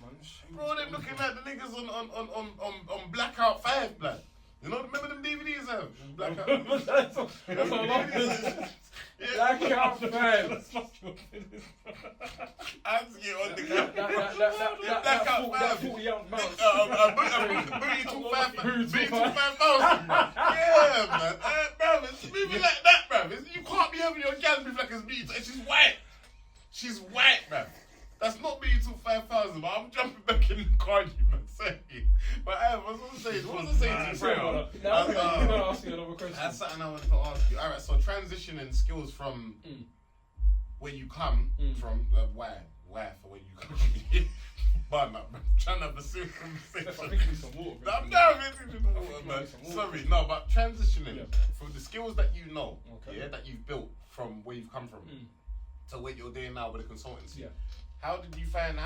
Bro, they're looking at the niggas on Blackout 5, blood. You know, remember them DVDs, Blackout. That's a lot. Blackout 5. I have to get on the ground. Blackout 5. 40 ounce mouse. Booty 25000. Yeah, man. Bruv, it's moving like that, bruv. You can't be having your gal move like it's me. She's white. She's white, bruv. That's not BE 25000, but I'm jumping back in the car, you man. But what was I saying to you, bro? I'm going to ask you another question. That's something I wanted to ask you. Alright, so transitioning skills from where you come from, why for where you come from? But I'm trying to have a serious conversation. I'm never drinking the water, man. Sorry, no, but transitioning from the skills that you know, that you've built from where you've come from to what you're doing now with the consultancy. How do you find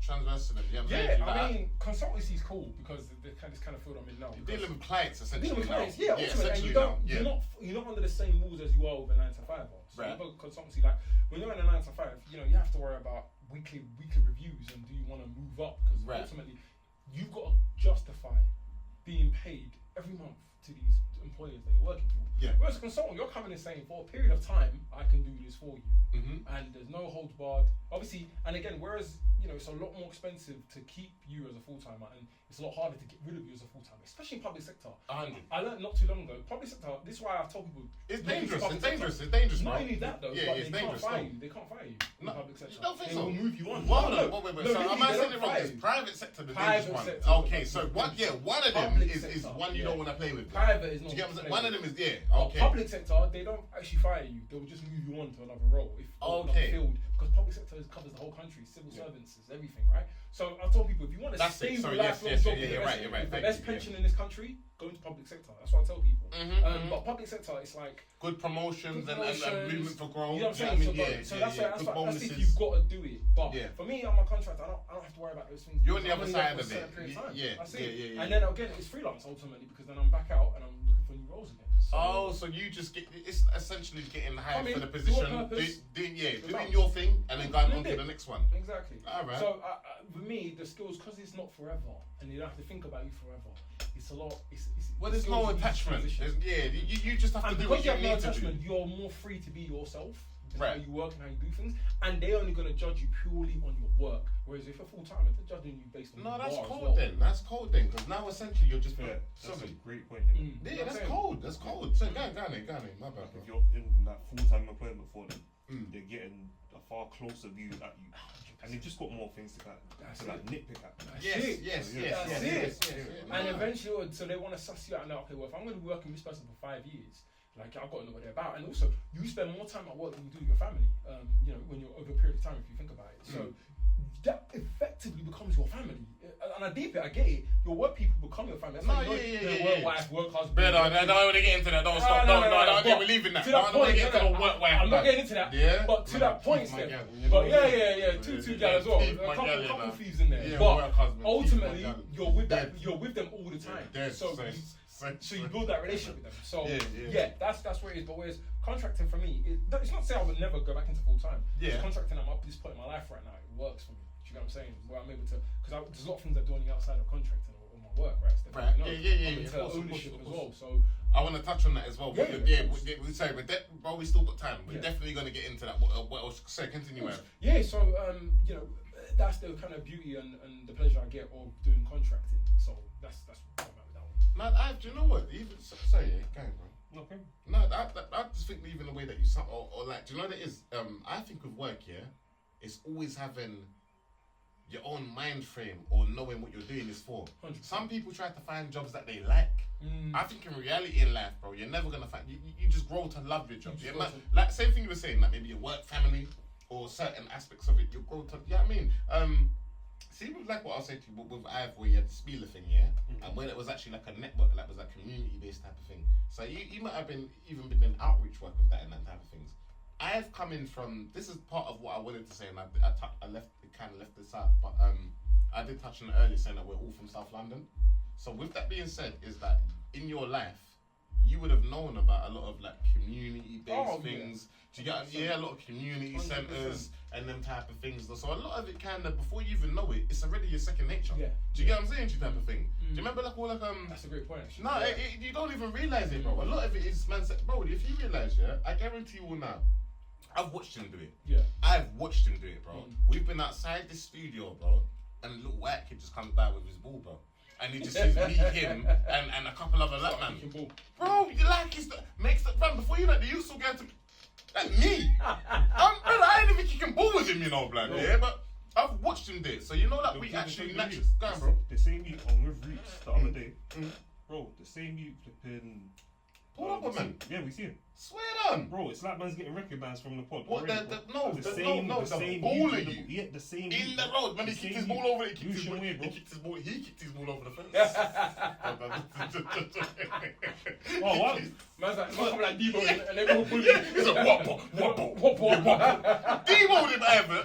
transversing them? I mean, consultancy is cool because this kind of field I'm in now. You're dealing with clients, essentially. Dealing with clients, ultimately. And you're not under the same rules as you are with a 9 to 5. So you have a consultancy, like when you're in a 9 to 5, you have to worry about weekly reviews and do you want to move up? Because ultimately, you've got to justify being paid every month to these employers that you're working for. Yeah. Whereas a consultant, you're coming and saying, for a period of time, I can do this for you. And there's no holds barred. Obviously, and again, whereas, you know, it's a lot more expensive to keep you as a full-timer, and it's a lot harder to get rid of you as a full-timer, especially in public sector. I learned not too long ago, public sector, this is why I tell people... It's dangerous, it's dangerous, Not only that though, but they can't fire you. They can't fire you in the public sector. You don't think they so? will move you on. Wait. So am I saying it wrong? It's private sector, the dangerous one. Okay, so one of them is one you don't want to play with. Private is not. One of them is, okay. Public sector, they don't actually fire you. They will just move you on to another role. Field, because public sector covers the whole country, civil servants, is everything, right? So I told people, if you want a stable lifelong job with the best pension in this country, go into public sector. That's what I tell people. But public sector, it's like good promotions and movement for growth. You know what I'm saying? So that's if you've got to do it. But for me, I'm a contractor. I don't have to worry about those things. You're on the other side of it. And then again, it's freelance ultimately, because then I'm back out and I'm looking for new roles again. So you just get, it's essentially getting hired for the position, doing your thing, and then going on to the next one. Exactly. Alright. So for me, the skills, because it's not forever, and you don't have to think about you forever. It's a lot. Well, there's no attachment. You just have to do what you need to do. You're more free to be yourself. How you work and how you do things, and they're only going to judge you purely on your work. Whereas if you're full time, they're judging you based on your that's bar cold as well. then. That's cold then, because now essentially you're just. That's a great point. Yeah, that's cold. That's cold. So go on, my bad. If you're in that full-time employment for them, they're getting a far closer view at you, and they've just got more things to nitpick at. Yes. And eventually, so they want to suss you out now. Okay, well, if I'm going to be working with this person for 5 years. Like, I've got to know what they're about. And also, you spend more time at work than you do with your family, you know, when you're over a period of time, if you think about it. So that effectively becomes your family. And I deep it, I get it. Your work people become your family. That's work wife, work husband. Better, I don't want to get into that. Don't stop. No, we're leaving that. I don't want to get into the work wife. I'm not getting into that. Yeah. But to that point, Steph. But two gal as well. A couple thieves in there. But ultimately, you're with them all the time. So you build that relationship with them. So that's where it is. But whereas contracting for me, it's not to say I would never go back into full time. Contracting, I'm up to this point in my life right now. It works for me. Do you know what I'm saying? Where I'm able to, because there's a lot of things I'm doing outside of contracting or my work, right? I'm into ownership as well. So I want to touch on that as well. We still got time. We're definitely going to get into that. What else? So continue. So you know, that's the kind of beauty and the pleasure I get of doing contracting. So that's where I'm at with that one. No, do you know what? Even go ahead, bro. Okay. No, I just think even the way that you sound, or like, do you know what it is? I think with work, it's always having your own mind frame or knowing what you're doing is for. 100%. Some people try to find jobs that they like. I think in reality in life, bro, you're never gonna find. You just grow to love your job. Like same thing you were saying, like maybe your work, family, or certain aspects of it, you grow to. You know what I mean? See, with like what I'll say to you with Ive, where you had the Spieler thing, and when it was actually like a network, like was like community-based type of thing. So you might have been in outreach work with that and that type of things. I've come in from, this is part of what I wanted to say, and I kind of left this out, but I did touch on it earlier, saying that we're all from South London. So with that being said, is that in your life, you would have known about a lot of like community-based things. Do you get a lot of community 100%. Centres and them type of things. So a lot of it kind of, before you even know it, it's already your second nature. Do you get what I'm saying? Type of thing. Do you remember like all like That's a great point. Actually. No, you don't even realise it, bro. A lot of it is man. Bro, if you realise, I guarantee you all now. I've watched him do it. I've watched him do it, bro. We've been outside this studio, bro, and a little white kid just comes by with his ball, bro. And he just sees me, him, and a couple other black man. Bro, you like makes the fun before you know they used to get to like me. I didn't think he can ball with him, you know, blood. Yeah, but I've watched him do it, so you know that we actually naturally. Go on, bro. The same you on with Roots the other day, bro. The same you flipping. Pull up a man. Yeah, we see him. Swear on. Bro, it's like man's getting recognised from the pod. What? The same ball of you. Yeah, the same. In the road, man, he kicked his ball over. He kicked his ball over the fence. Oh, what? Man's like Debo and they all bully. He's like, what? Debo him, Ivan.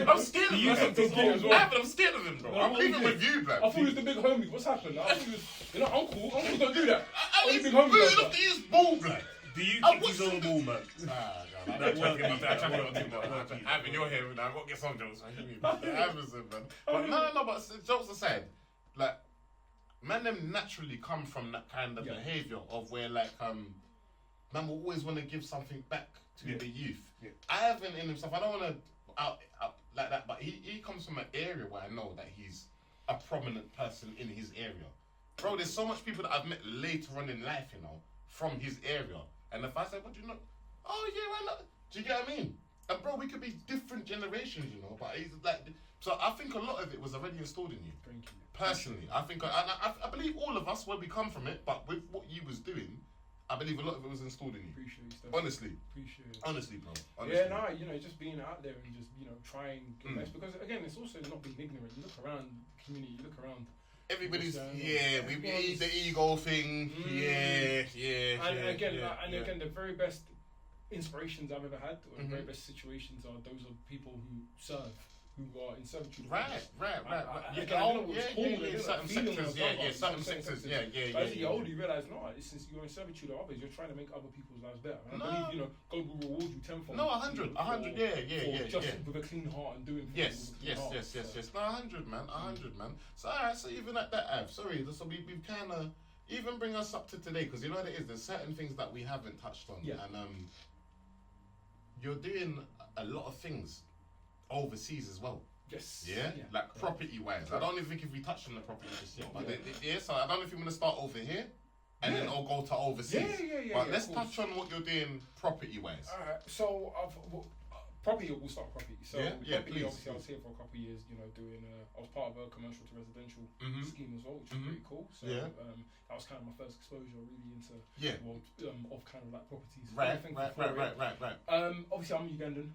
I'm scared of him. I'm scared of him, bro. I'm leaving with you, bro. I thought he was the big homie. What's happened? I thought he was, you know, uncle. Uncle don't do that. He's big homie. Look at his ball, bro. Do you kick his own ball, man? Ivan, you're here now. I've got to get some jokes. Ivan, man. But no, but jokes aside, like, man, them naturally come from that kind of behaviour of where like man will always want to give something back to the youth. Yeah. I haven't in himself. I don't want to out like that, but he comes from an area where I know that he's a prominent person in his area. Bro, there's so much people that I've met later on in life, you know, from his area. And if I say, what do you know? Oh yeah, why not? Do you get what I mean? And bro, we could be different generations, you know, but he's like, so I think a lot of it was already installed in you. Thank you. Personally, I think, and I believe all of us, where we come from it, but with what you was doing, I believe a lot of it was installed in you. Appreciate you. Honestly. Appreciate it. Honestly, bro. Honestly. Yeah, no, you know, just being out there and just, you know, trying your best. Because again, it's also not being ignorant. You look around the community, you look around. Everybody's, we the ego thing. And again, the very best inspirations I've ever had, or the very best situations are those of people who serve, who are in servitude. Right. Certain sectors, But as you get older, you realise, no, since you're in servitude of others, you're trying to make other people's lives better. And I believe, you know, God will reward you tenfold. No, 100, just with a clean heart and doing things. Yes. No, 100, man. 100, man. So, alright, so even at that, Av, sorry, so we've kind of even bring us up to today, because you know what it is, there's certain things that we haven't touched on. Yeah. And you're doing a lot of things overseas as well. Yes. Yeah? Like property-wise. I don't even think if we touched on the property just yet. But so I don't know if you want to start over here and then I'll go to overseas. But let's touch on what you're doing property-wise. Alright, so property, we'll start property. So property, please. obviously I was here for a couple of years, you know, doing, I was part of a commercial to residential scheme as well, which is pretty cool. So that was kind of my first exposure really into of kind of like properties. Right. Obviously I'm Ugandan.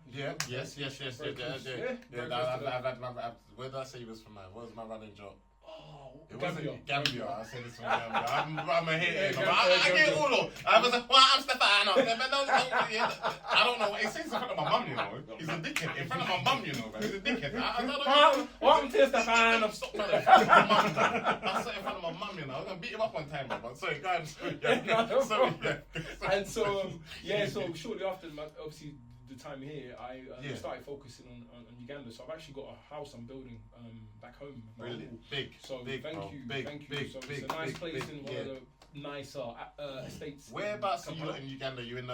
Yes. Where did I say you was from? What was my running joke? It wasn't Gambia. I said this from Gambia. I'm a hater. I get all of. I was like, well, I'm Stefano. I don't know what he says in front of my mum, you know. He's a dickhead. In front of my mum, you know, man. He's a dickhead. I don't know. Welcome to Stefano. Stop trying to in front of my mum. I said in front of my mum, you know. I'm going to beat him up one time, but sorry, go ahead. Sorry. And so, so shortly after, obviously, the time here, I started focusing on Uganda. So I've actually got a house I'm building back home. Really? Big. So big, thank bro. you. Big, thank you. big, so big, it's a nice big, place big, in one of the nicer estates. Whereabouts are you in Uganda? You in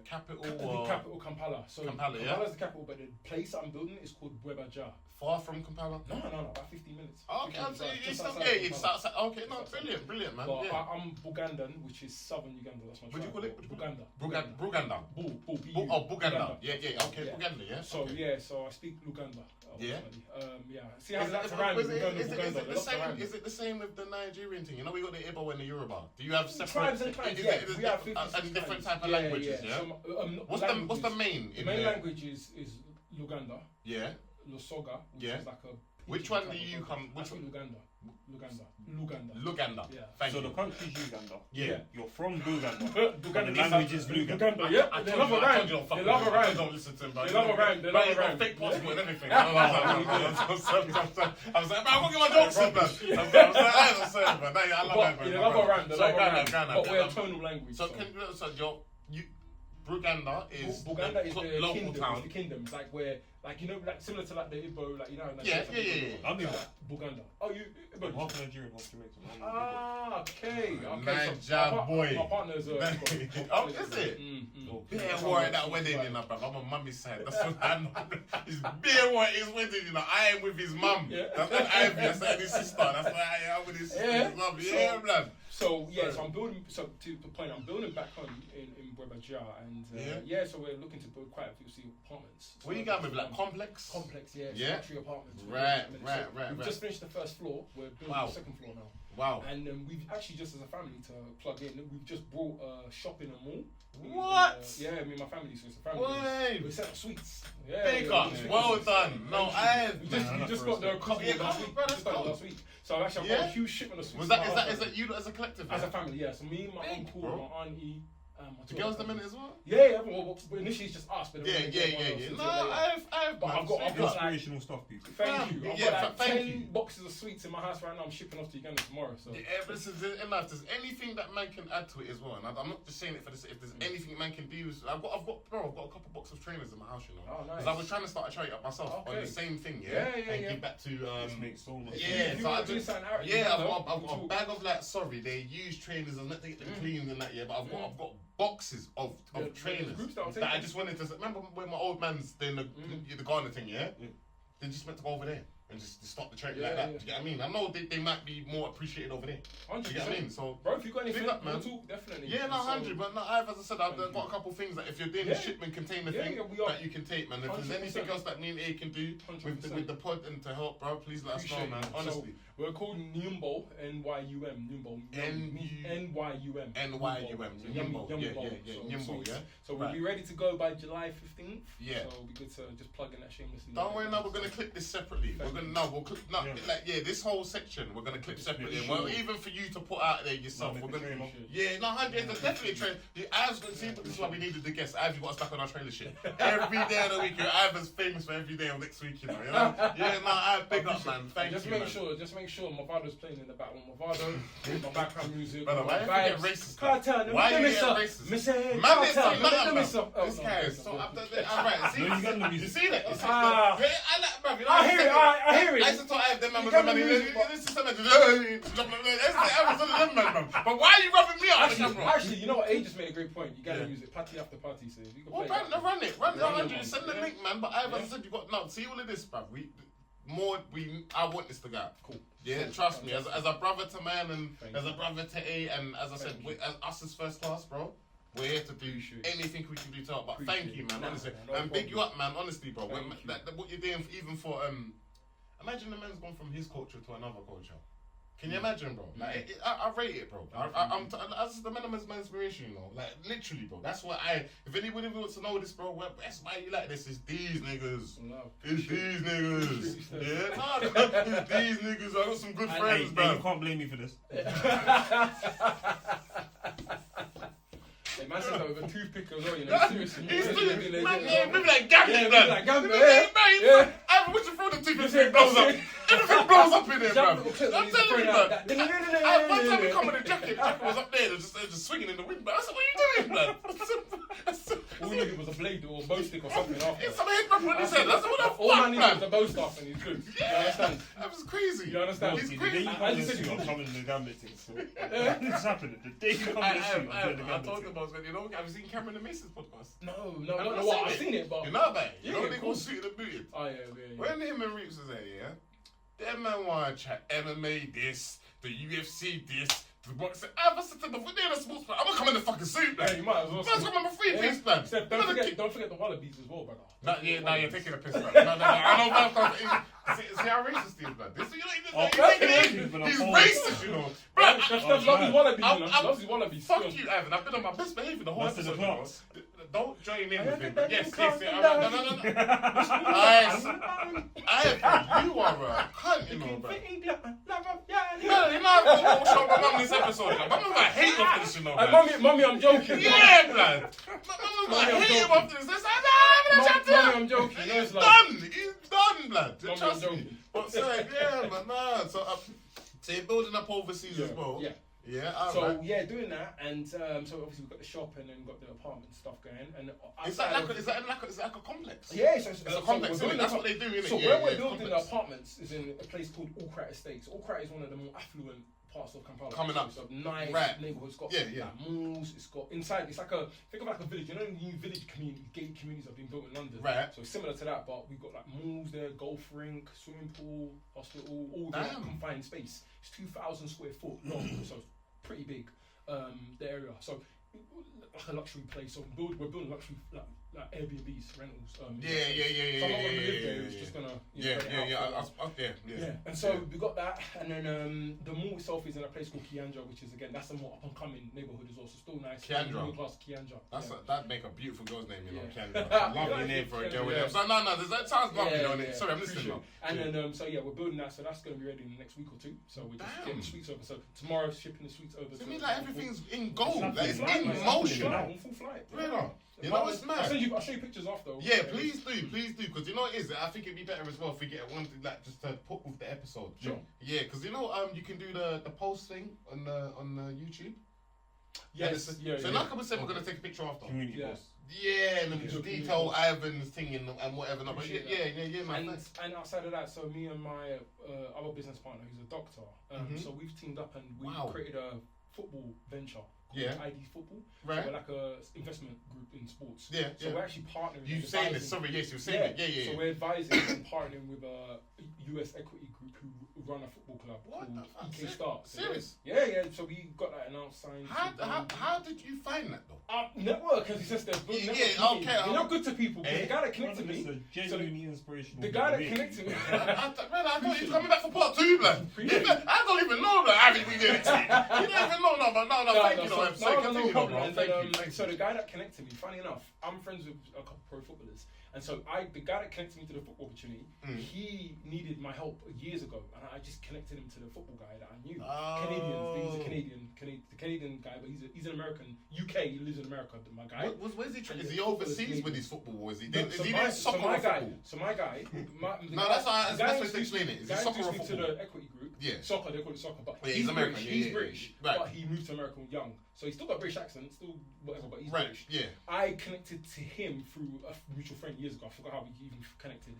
capital or? The capital, Kampala. So Kampala, Kampala's the capital, but the place I'm building is called Bwebaja. Far from Kampala? No, about 15 minutes. Okay, it's outside. Okay, no, brilliant, man. But I'm Bugandan, which is southern Uganda. That's my tribe. What do you call it? Buganda. Buganda. Buganda. Yeah. Okay, Buganda. Yeah. So so I speak Luganda. Yeah. See how that's around. Is it the same with the Nigerian thing? You know, we got the Igbo and the Yoruba. Do you have separate tribes and clans? We have 56 and different type of languages. Yeah. What's the main? The main language is Luganda. Yeah. Lusoga, which is like a. Which one do you come? Which one? Luganda. Yeah. Thank you. So the country's Uganda. Yeah. You're from Buganda. The language is Luganda. Yeah. They love a rhyme. They love a rhyme. Don't listen to him. They love a rhyme. They love a rhyme. Fake passport and everything. I was like, man, I'm gonna get my jokes in, man. I'm sorry, man. I love it, man. They love a rhyme. They love a rhyme. But we're a tonal language. So Buganda is the local kingdom. town. It's the kingdom. It's like where, like you know, like similar to like the Igbo, like you know. Like Yeah. I'm Igbo. Buganda. Oh, you Igbo? Half Nigerian, half Jamaican. Okay. Niger boy. My partner's Igbo. Oh, is it? Beer war at that wedding, you know, bro. I'm on mummy's side. That's what I know. His beer war at his wedding, you know. I am with his mum. That's not Ivy. That's not his sister. That's why I am with his mum. Yeah, man. So I'm building. So to the point, I'm building back home in Bwebaja, and so we're looking to build quite a few apartments. What you got with like complex? Complex, luxury apartments. Right. We've just finished the first floor. We're building the second floor now. Wow. And we've actually just as a family to plug in, we've just brought a shop in a mall. What? Me and my family, so it's a family. Wait. We set up sweets. Big up. Well done. No, we just got the couple last week. So actually, I've got a huge shipment of sweets. Is that you as a collective? As a family, yeah. So me, my uncle, my auntie, The girls them in it as well? Yeah. Well, initially it's just us, but yeah. No, I've but I've got inspirational stuff, people. Thank you. I've got 10 boxes of sweets in my house right now. I'm shipping off to Uganda tomorrow. So this is in life. There's anything that man can add to it as well, and I'm not just saying it for this. If there's anything man can do, I've got a couple boxes of trainers in my house, you know. Oh, nice. Because I was trying to start a charity up myself on the same thing, and give back to this makes so much sense. So I've got a bag of they use trainers and let them get them cleaned and that, but I've got boxes of trainers that I just wanted to. Remember when my old man's doing the gardener thing, they just meant to go over there and just stop the charity like that. Do you get what I mean? I know they might be more appreciated over there. 100%. Do you get what I mean? So, bro, if you got anything, up, man. Talk, definitely. Yeah, no, 100. But no, as I said, I've got a couple of things that if you're doing the shipment container thing, that you can take, man. If 100%. There's anything else that me and A can do with the pod and to help, bro, please let us know, man. Honestly. So, we're called Nyumbo, N-Y-U-M. Nyumbo. N-Y-U-M. N-Y-U-M. Nyumbo, yeah. So we'll be ready to go by July 15th. Yeah. So it'll be good to just plug in that shamelessly. Don't worry, we're going to clip this separately. We'll clip, this whole section, we're going to clip separately. And even for you to put out there yourself, we're going to... Yeah, no, 100, definitely a train. I've see, this is why we needed the guests. I've got stuck on our trailer shit. Every day of the week, Ivan's famous for every day of next week, you know? Yeah, no, I big up, man. Thank you, Just make sure Mavado's playing in the background. Mavado, my background music. Brother, why are you getting racist? Cartel, why are you getting racist? This guy is so alright, you see that? I hear it. I used to talk to them, man. This is something. But why are you rubbing me up? Actually, you know what? A just made a great point. You gotta use it party after party. So you can play run it. 100. Send the link, man. But I said you got no. See all of this, bruv. I want this to go. Cool. Yeah, trust me. As a brother to man and as a brother to A, and as I said, us as first class, bro. We're here to do anything we can do to help. But thank you, man. Honestly, and big you up, man. Honestly, bro. What you're doing, even for imagine the man's gone from his culture to another culture. Can you imagine, bro? Like, I rate it, bro. That's the man of my inspiration, you know. Like, literally, bro. That's what if anybody wants to know this, bro, that's why you like this. It's these niggas. It's these niggas. Yeah? Nah, it's these niggas. I got some good friends, bro. You can't blame me for this. Hey, man said that with a toothpick as well, you know, seriously. Maybe like Gambit, man. I wish you throw the toothpick blows up. Everything blows up in there, bro. I'm telling you, man. One time we come with a jacket was up there, just swinging in the wind, man. I said, what are you doing, man? All we needed was a blade or a bow stick or something after. Some head wrap on his head. I said, what the fuck, man? All I needed was a bow staff and he's good. You understand? That was crazy. You understand? It's crazy. As you said, I'm coming to the Gambit thing. This happened the day you come to the shoot. I told them, you know, have you seen Cameron and Mason's podcast? No, I've seen it, but... You know about it? You know they go shooting and booted? Oh, yeah. When him and Reeps was there, them man want to chat MMA this, the UFC this, the boxing. I said to them, if we're doing a sports plan, I'm going to come in the fucking suit, man. Yeah, you might as well. I'm going to come in my three-piece, man. Except don't forget the wallabies as well, brother. No, you're taking a piss, man. No. I know, see how racist he is, man. He's racist, you know. That's love his wallabies, you know. Loves his wallabies. Fuck you, Ivan. I've been on my best behaviour the whole episode. Don't join in with him. Yes. No. You are a cunt, you know, bro. You know, I've shown my mum this episode. My mum's like, hate after this, you know, man. Mommy, I'm joking. Yeah, man. My mum's like, hate him after this. Mommy, I'm joking. He's done, blood. Trust me. But yeah, man, nah. So you're building up overseas as well. Yeah. Doing that, and so obviously we've got the shop and then we've got the apartment stuff going. And is that like a complex? Yeah, so it's a complex. That's what they do, innit? So where we're building the apartments is in a place called Allcrat Estates. Allcrat is one of the more affluent parts of Kampala. Coming up, so nice neighborhood. It's got like malls. It's got inside. It's like think of like a village. You know, new village community, gate communities have been built in London. Right. So it's similar to that, but we've got like malls there, golf rink, swimming pool, hospital, all the confined space. It's 2,000 square foot long, so it's pretty big. The area. So like a luxury place. So we're building luxury like Airbnbs, rentals. So I'm not gonna live there. It's just gonna And so we got that, and then the mall itself is in a place called Kianja, which is again that's a more up and coming neighborhood as well. So still nice. Kianja. Class Kianja. That'd make a beautiful girl's name, you know. Kianja. Lovely name for a girl. That sounds lovely, don't it? Sorry, I'm listening now. And then we're building that, so that's gonna be ready in the next week or two. So we're just getting the sweets over. So tomorrow shipping the sweets over. So I mean, like everything's in gold. Like it's in motion. On full flight. Really? You know what's mad? I'll show you pictures after. Yeah, please do, because you know what it is. I think it'd be better as well if we get one thing like just to put with the episode. Sure. Yeah, because you know you can do the post thing on the YouTube. Yes. So like I said, we're gonna take a picture after. Community post. Yeah, and then we just detail Ivan's thing and whatever. But yeah, man. And outside of that, so me and my other business partner, who's a doctor, so we've teamed up and we created a football venture. ID Football. Right. So we're like a investment group in sports. So we're actually partnering. You saying this? Sorry, yes, you were saying it. Yeah. So we're advising and partnering with a US equity group who run a football club called EK Start. Serious? Yeah. So we got that announced, signed. How did you find that though? Network, as he says, there's good network. Okay. You're not good to people. The guy that connected me. Genuinely inspirational. The guy that connected me. I thought he was coming back for part 2, man. I don't even know that. I mean, we did it. You don't even know, no. Thank you, no problem. So the guy that connected me, funny enough, I'm friends with a couple pro footballers. And so the guy that connected me to the football opportunity, he needed my help years ago, and I just connected him to the football guy that I knew. He's a Canadian guy, but he's an American. UK, he lives in America. My guy. Where's he? Is he overseas with his football, or is he? Is he doing soccer or football? So my guy. That's best to explain it. Is it soccer or football? To the equity group. Yeah. Soccer, they call it soccer, but he's American. He's British, right. But he moved to America young, so he's still got a British accent, still whatever, but he's British. Yeah. I connected to him through a mutual friend years ago. I forgot how we even connected.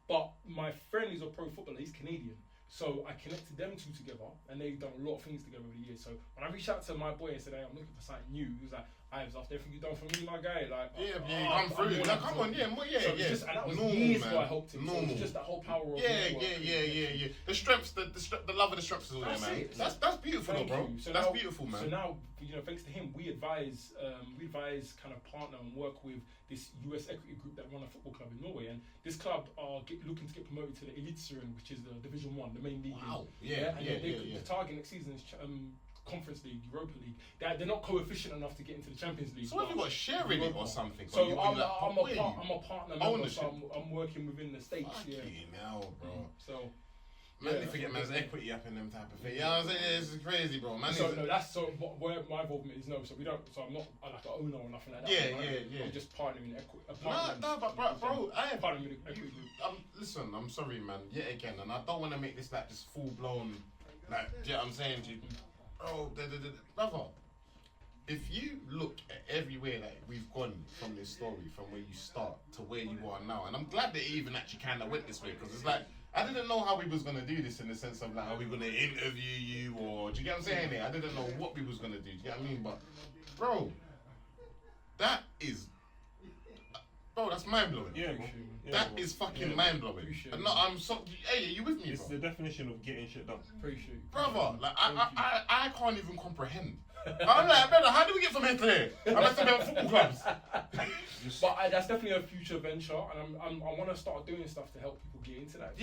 But my friend is a pro footballer. He's Canadian, so I connected them two together, and they've done a lot of things together over the years. So when I reached out to my boy and said, "Hey, I'm looking for something new," he was like, "Ives, after everything you've done for me, my guy, like, come through. Come on, yeah. So just, and that was normal, years man. ago I helped him. Normal. So it's just that whole power of Yeah. The strengths, the love of the strengths is all there, man. That's beautiful, though, bro. So that's beautiful, man. So now, thanks to him, we advise, kind of partner and work with this US equity group that run a football club in Norway, and this club are looking to get promoted to the Eliteserien, which is the Division 1, the main league. Wow. The target next season is Conference League, Europa League. They're not coefficient enough to get into the Champions League. So have you got a share in it or something? So I'm a partner member, so I'm working within the States. Now, bro. So. Man, they forget man's equity up in them type of thing. You know what I'm saying? This is crazy, bro. Man, that's where my involvement is. So we don't. So I'm not like an owner or nothing like that. Yeah. I'm just partnering in equity. But bro, I am partnering with equity group. Listen, I'm sorry, man. Yet again, and I don't want to make this like just full blown. Like, do you know what I'm saying to you? Bro, brother. If you look at everywhere that we've gone from this story, from where you start to where you are now, and I'm glad that it even actually kind of went this way, because it's like, I didn't know how we was going to do this in the sense of like, are we going to interview you, or do you get what I'm saying there? I didn't know what we was going to do, do you get what I mean? But, bro, that's mind-blowing. Yeah, bro. That is fucking mind-blowing. And no, I'm so, hey, are you with me, It's the definition of getting shit done. Appreciate you. Brother, like, I can't even comprehend. I'm like, brother, how do we get from here to here? I'm like, about football clubs. But that's definitely a future venture, and I want to start doing stuff to help people get into that.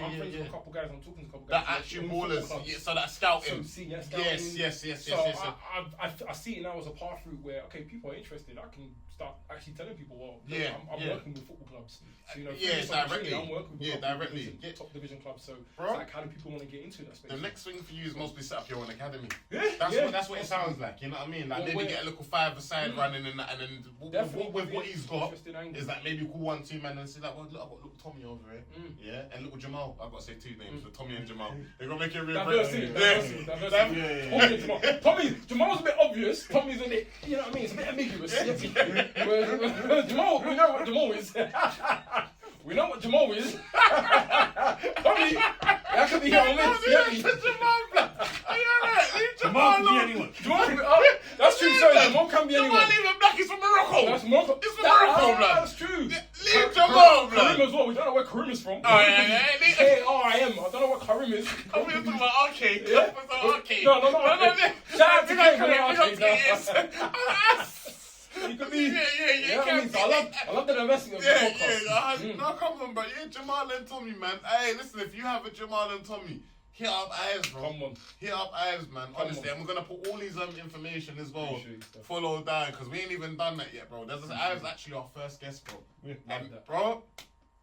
I'm friends with a couple guys. I'm talking to a couple guys. That actual ballers, so that scouting. Scouting. Yes. So I see it now as a path route where people are interested. I can start actually telling people, I'm working with football clubs. So directly. I'm working with directly. top division clubs. So bro, it's like, how do people want to get into that space? The next thing for you is mostly set up your own academy. That's what it sounds like. You know what I mean? Like maybe get a little 5-a-side running and that, and then with what he's got is that maybe call 1-2 man and say like, well, look, I've got little Tommy over here, and little Jamal. I've got to say 2 names, so Tommy and Jamal. They're gonna make it real. Diversity. Tommy and Jamal. Jamal's a bit obvious. Tommy's a bit, you know what I mean? It's a bit ambiguous. Jamal, we know what Jamal is. We know what Jamal is. Tommy, that could be your mate. Jamal can be anyone. That's true. Sorry, Jamal can be anyone. Jamal even black. He's from Morocco. That's Morocco. It's from Morocco, blood. That's true. Leave Jamal, blood. Karim as well. We don't know where Karim is from. K-R-I-M. I don't know what Karim is. I'm talking about arcade. No. Shout out to Karim. You could be. Yeah. I love the diversity of the podcast. Yeah. No, come on, bro. Yeah, Jamal and Tommy, man. Hey, listen, if you have a Jamal and Tommy, hit up Ives, bro. Come on. Hit up Ives, man. Honestly, and we're gonna put all these information as well. Follow down, because we ain't even done that yet, bro. Ives actually our first guest, bro. And, bro,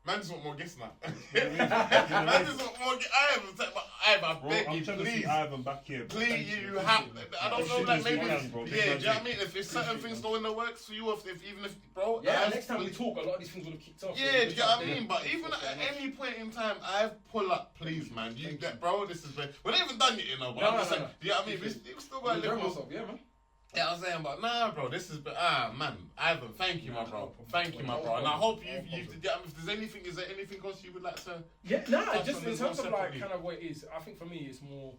man just want more guests now. Man just want more guests. I beg you, please. Ivan back here. Please, you have. I don't know that maybe. Yeah, do you know what I mean? If certain things go in the works for you, even if, bro. Yeah, next time we talk, a lot of these things would have kicked off. Yeah, do you know what I mean? But even at any point in time, I've pull up, please, man. You get, bro. This is. We're not even done yet, you know. But I'm just saying, do you know what I mean? We still got to live. Yeah, man. Yeah, I was saying, but nah, bro, this is, man, Ivan, thank you, my bro. Thank you, my bro. And I hope if there's anything, is there anything else you would like to? Yeah, just in terms of like kind of what it is, I think for me it's more,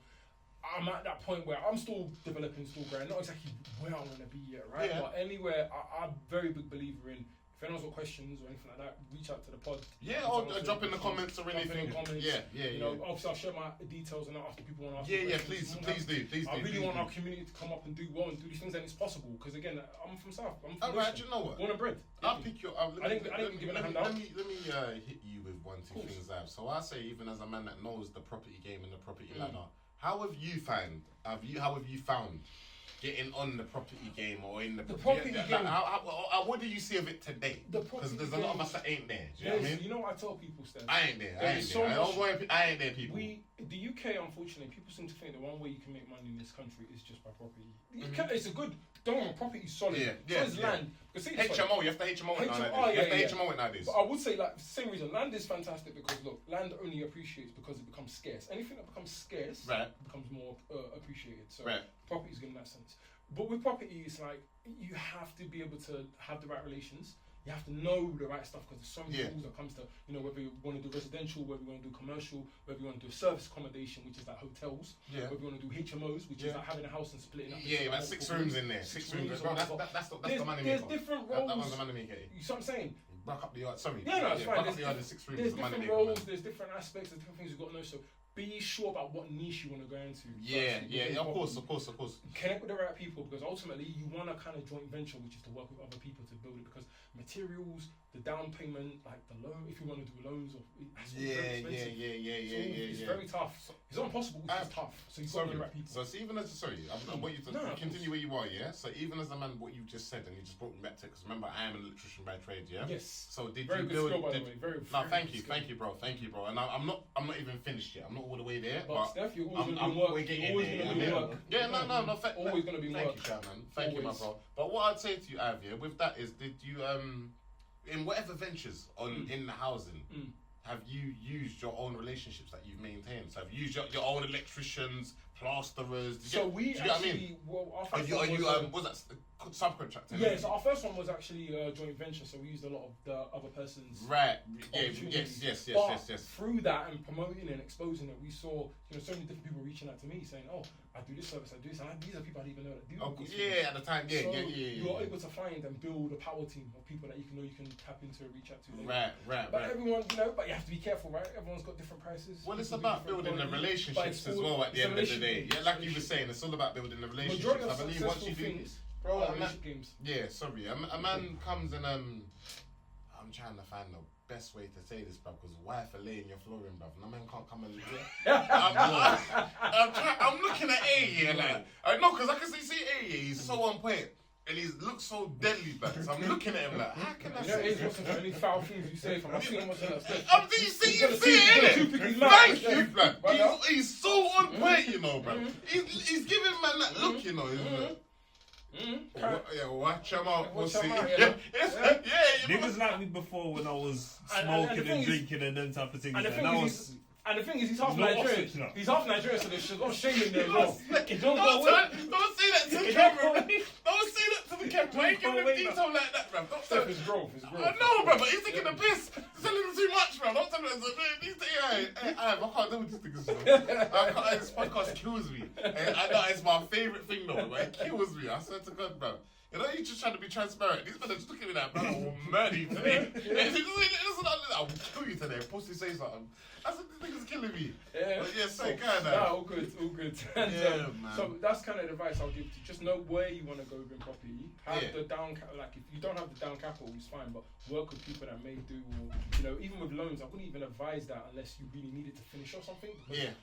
I'm at that point where I'm still developing, still growing, not exactly where I want to be yet, right? Yeah. But anywhere, I'm a very big believer in, if anyone's got questions or anything like that, reach out to the pod. Yeah, or drop in the comments or anything. Yeah. You know, obviously I'll share my details and after people want to ask me questions. Please do. I really want our community to come up and do well and do these things, and it's possible. Because again, I'm from South. I'm from Alright, you know what? Born and bred. I'll pick your. I didn't give it a handout. Let me hit you with one, two things. So I say, even as a man that knows the property game and the property ladder, how have you found getting on the property game or in the property game? What do you see of it today? Because there's a lot of us that ain't there. Do you know what I mean? You know what I tell people, Stan? I ain't there. I ain't there, people. The UK, unfortunately, people seem to think the one way you can make money in this country is just by property. It's a good. Don't worry, property is solid. So is land. HMO, you have to HMO it nowadays. You have to HMO it nowadays. But I would say, like, same reason, land is fantastic because, look, land only appreciates because it becomes scarce. Anything that becomes scarce becomes more appreciated. So property is good in that sense. But with property, it's like, you have to be able to have the right relations. You have to know the right stuff because there's so many rules that comes to, you know, whether you want to do residential, whether you want to do commercial, whether you want to do service accommodation, which is like hotels, whether you want to do HMOs, which is like having a house and splitting up. Yeah, like 6 rooms in there. 6 rooms. That's the money maker. There's different roles. That one's the money maker. You see what I'm saying? Back up the yard. Sorry. Yeah, no, it's fine. Back up the yard in 6 rooms. There's different roles, there's different aspects, there's different things you've got to know. So be sure about what niche you want to go into. Of course. Connect with the right people because ultimately you want a kind of joint venture, which is to work with other people to build it because materials, the down payment, like the loan, if you want to do loans, that's very expensive. It's very tough. It's not impossible, it's tough. So you've got to be the right people. So even as, I want you to continue where you are, yeah? So even as a man, what you just said, and you just brought me back to it, because remember, I am an electrician by trade, yeah? Yes. So did very you build... Skill, by the way. Very thank you, bro. And I'm not even finished yet. I'm not all the way there, but Steph, you're always going to be work. Always going to be work. Yeah, no. Always going to be work. Thank you, man. Thank you, my bro. But what I'd say to you, Avia, with that is, did you, in whatever ventures in the housing, have you used your own relationships that you've maintained? So have you used your own electricians, plasterers? Was that subcontracting? Yeah, so our first one was actually a joint venture, so we used a lot of the other person's Yes. Through that and promoting and exposing it, we saw so many different people reaching out to me saying, "Oh, I do this service, I do this," and these are people I didn't even know that do. At the time, You're able to find and build a power team of people that you can tap into and reach out to. Right. Everyone, but you have to be careful, right? Everyone's got different prices. Well, it's about building the relationships as well. At the end of the day, like you were saying, it's all about building the relationships. I believe once you do. Bro, a man comes and I'm trying to find the best way to say this, bro, because wife are laying your flooring, bro. No man can't come and I'm looking at A, like I know because I can see A, he's so on point. And he looks so deadly, bro. So I'm looking at him like, how can I say this? Any foul things you say from I've seen him watching that stuff. You see it, thank you, bro. He's so on point, you know, bro. He's giving man that look, you know. Watch him out, pussy. Niggas like me before when I was smoking and drinking and them type of things. And the thing is, he's half Nigerian. He's half Nigerian, so there's no shame in there, bro. Don't say that to the camera. Don't say that to the camera. Ain't giving him detail like that, bro. Steph is growth. I know, bro, but he's taking the piss. He's telling him too much, bro. Don't tell him I can't do with these niggas, bro. This podcast kills me. I know it's my favourite thing, though, but it kills me. I swear to God, bro. You know, you just trying to be transparent. These men are just looking at me like, man, I will murder you today. I will kill you today. Pussy say something. That's what this nigga's killing me. Yeah. But yeah, so kind of. Nah, all good. And, yeah, man. So that's kind of the advice I'll give to just know where you want to go within property. Have the down, like if you don't have the down capital, it's fine, but work with people that may do, or, you know, even with loans, I wouldn't even advise that unless you really needed to finish or something. Yeah.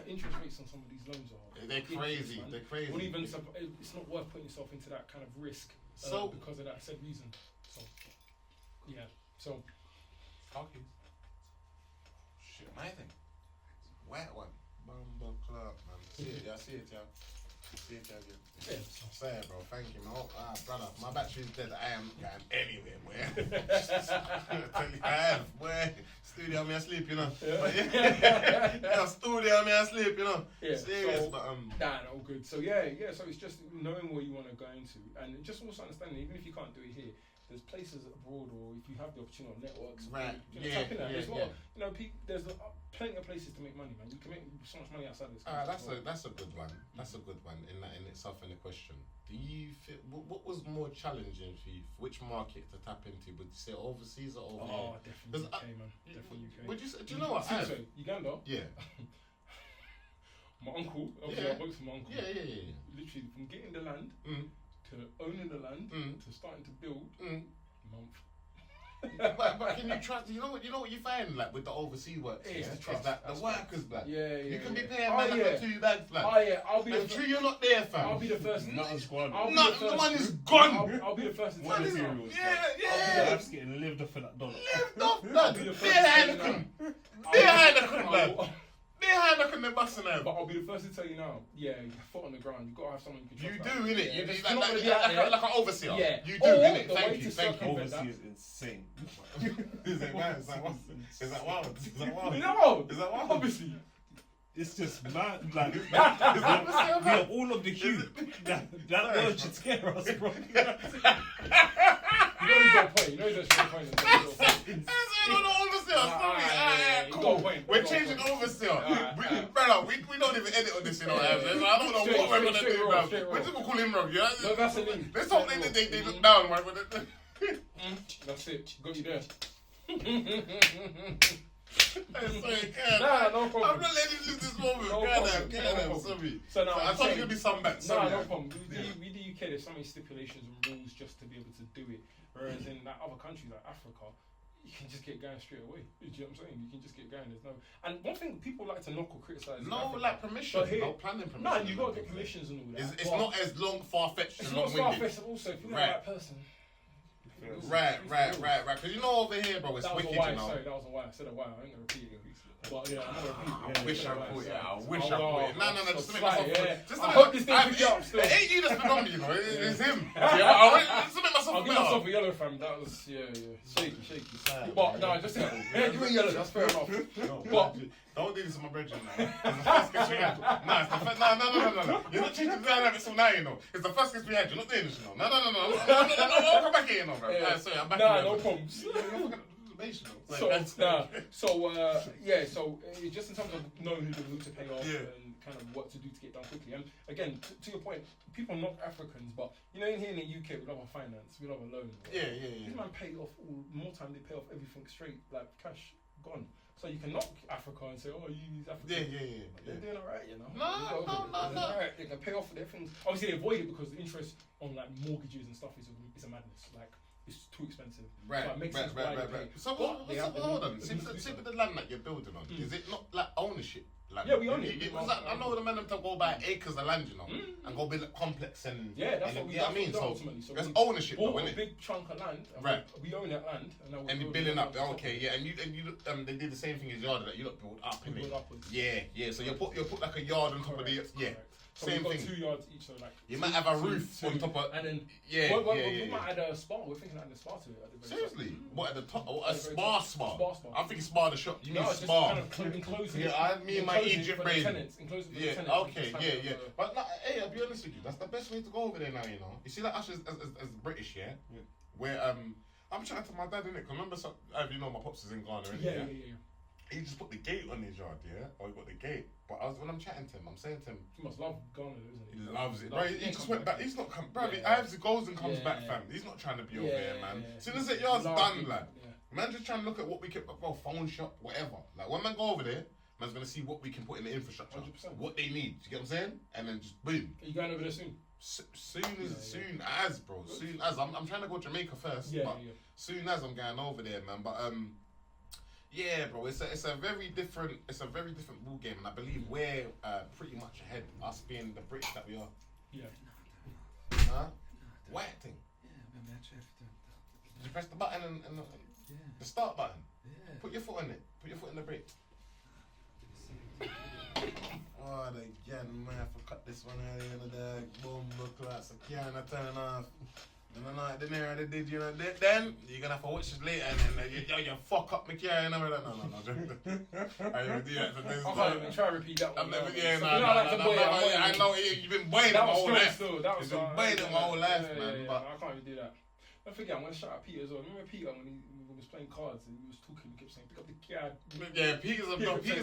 Interest rates on some of these loans are crazy. They're crazy. Wouldn't even, it's not worth putting yourself into that kind of risk because of that said reason. So, yeah. So, okay. Shit, amazing. Wet one. Bumble club, man. See it, yeah. See it, yeah. Yeah. Say it, bro. Thank you, man. Brother, my battery's dead. I am anywhere, boy. I am, boy. Studio, me asleep, you know. Yeah, studio, me asleep, you know. Yeah. Serious, so, but all good. So yeah. So it's just knowing where you want to go into, and just also understanding, even if you can't do it here, there's places abroad, or if you have the opportunity on networks, right? There's a lot, you know, there's plenty of places to make money, man. You can make so much money outside this. That's a good one. That's a good one in itself. In the question, do you feel what was more challenging for you? Which market to tap into? Would you say overseas or over here? Definitely UK, man. Definitely UK. Would you say? Do you know what? Uganda. Yeah. My uncle. Obviously, I work for my uncle. Yeah. Literally, from getting the land. To owning the land, to starting to build, month. but can you trust? You know what you find like with the overseas work. It's that the workers, blood. You can be paying man like 2 bags, blood. I'll be true, you're not there, fam. I'll be the first. Nothing's gone. The money's gone. I'll be the first to tell you. Yeah. Life's getting lived off for that dollar. Lived off, blood. Behind the blood. Behind the busting out. But I'll be the first to tell you now. Yeah, foot on the ground. You gotta have someone you can trust. You do, innit? You do like an overseer. Yeah. You do, innit? Thank you. Overseer is insane. Is that wild? Is that wild? No. Is that wild? Obviously. It's just mad. Like, we are all of the hue. That word should scare us, bro. You know he's got a point. You know he's actually got a point. We're changing overseer. We don't even edit on this, you know. I don't know what we're gonna do, bro. We're just gonna call him wrong, yeah. No, that's the thing. Let's hope they look down, right? That's it. Got you there. No problem. I'm not letting you lose this moment. Sorry. So now I thought it was gonna be some bets. No problem. With the UK, there's so many stipulations and rules just to be able to do it. Whereas in like other countries like Africa, you can just get going straight away. Do you know what I'm saying? You can just get going. There's no. And one thing people like to knock or criticize. No, like permission. No planning permission. No, you gotta get permissions and all that. It's not as long, far-fetched. It's not far-fetched. Also, if you're the right person. Right. Because you know over here, bro, it's wicked, you know. Sorry, that was a why. I said a why. I ain't gonna repeat it. But yeah, I'm gonna repeat it. I wish I could. No, just to make myself. I hope this thing picks up still. It ain't you that's been on me, you know. It's him. Just to make myself I'll give myself a yellow, fam. That was shaky. But no, just give me a yellow. That's fair enough. But don't do this to my brethren now. It's the first kiss we had. No. You're not changing the dynamics from now, you know. It's the first kiss we had. You're not doing this, you know. No. Come back here, you know, bro. Sorry, I'm back here. No problems. So just in terms of knowing who to pay off and kind of what to do to get done quickly. And again, to your point, people knock Africans, but you know, in here in the UK, we love our finance, we love a loan. Yeah. These man pay off more time. They pay off everything straight, like cash gone. So you can knock Africa and say, oh, you use Africa. Yeah. They're doing alright, you know. No. Right. They can pay off for their things. Obviously, they avoid it because the interest on like mortgages and stuff is a madness. Like. It's too expensive. Right. So it makes sense why they pay. So hold on. See with the land that you're building on, is it not like ownership? Like, yeah, we own it. I know the men them to go buy acres of land, you know, and go build a complex and that's what we do. I mean, so there's ownership, though, isn't it? A big chunk of land, right? We own that land, and you're building up. Okay, yeah, and you they did the same thing as yard that you look build up, innit? Yeah. So you put like a yard on top of the So same we've got thing. 2 yards each, so like you might have a roof on top of, and then we might add a spa. We're thinking adding a spa to it. Seriously, what at the top? A spa. I'm thinking spa the shop. You mean spa? Just kind of enclosing. Yeah, me and my Egypt brain. Yeah. Okay. Yeah. But hey, I'll be honest with you. That's the best way to go over there now. You know. You see, like us as British, yeah. Where I'm chatting to my dad, innit? Cause remember, you know, my pops is in Ghana, innit? Yeah. he just put the gate on his yard, yeah? Or he got the gate. But when I'm chatting to him, I'm saying to him... He must love Ghana, isn't he? He loves it. Bro, he just went back. He's not come... Bro, he goes and comes back, fam. He's not trying to be over there, man. As soon as that yard's done, like... Man just trying to look at what we can... Bro, phone shop, whatever. Like, when man go over there, man's going to see what we can put in the infrastructure. 100%. What they need. You get what I'm saying? And then just boom. Are you going over there soon? Soon as, bro. Soon as. I'm trying to go Jamaica first. Soon as I'm going over there, man. But, yeah, bro, it's a very different ball game, and I believe we're pretty much ahead. Us being the British that we are. Yeah. Huh? White thing. Did you press the button and the start button? Yeah. Put your foot on it. Put your foot in the brake. Oh, again, man, I cut this one out of the boom, class. I can't turn off. Then you're gonna have to watch this later, and then you fuck up my car, and I'm like, no. I never do that. I can't even try to repeat that one. I know you've been buying it my whole life. You've been buying it my whole life, man. But I can't even do that. Don't forget, I'm gonna shout out Peter as well. Remember Peter when he was playing cards and he was talking, he kept saying, pick up the card. Yeah, Peter's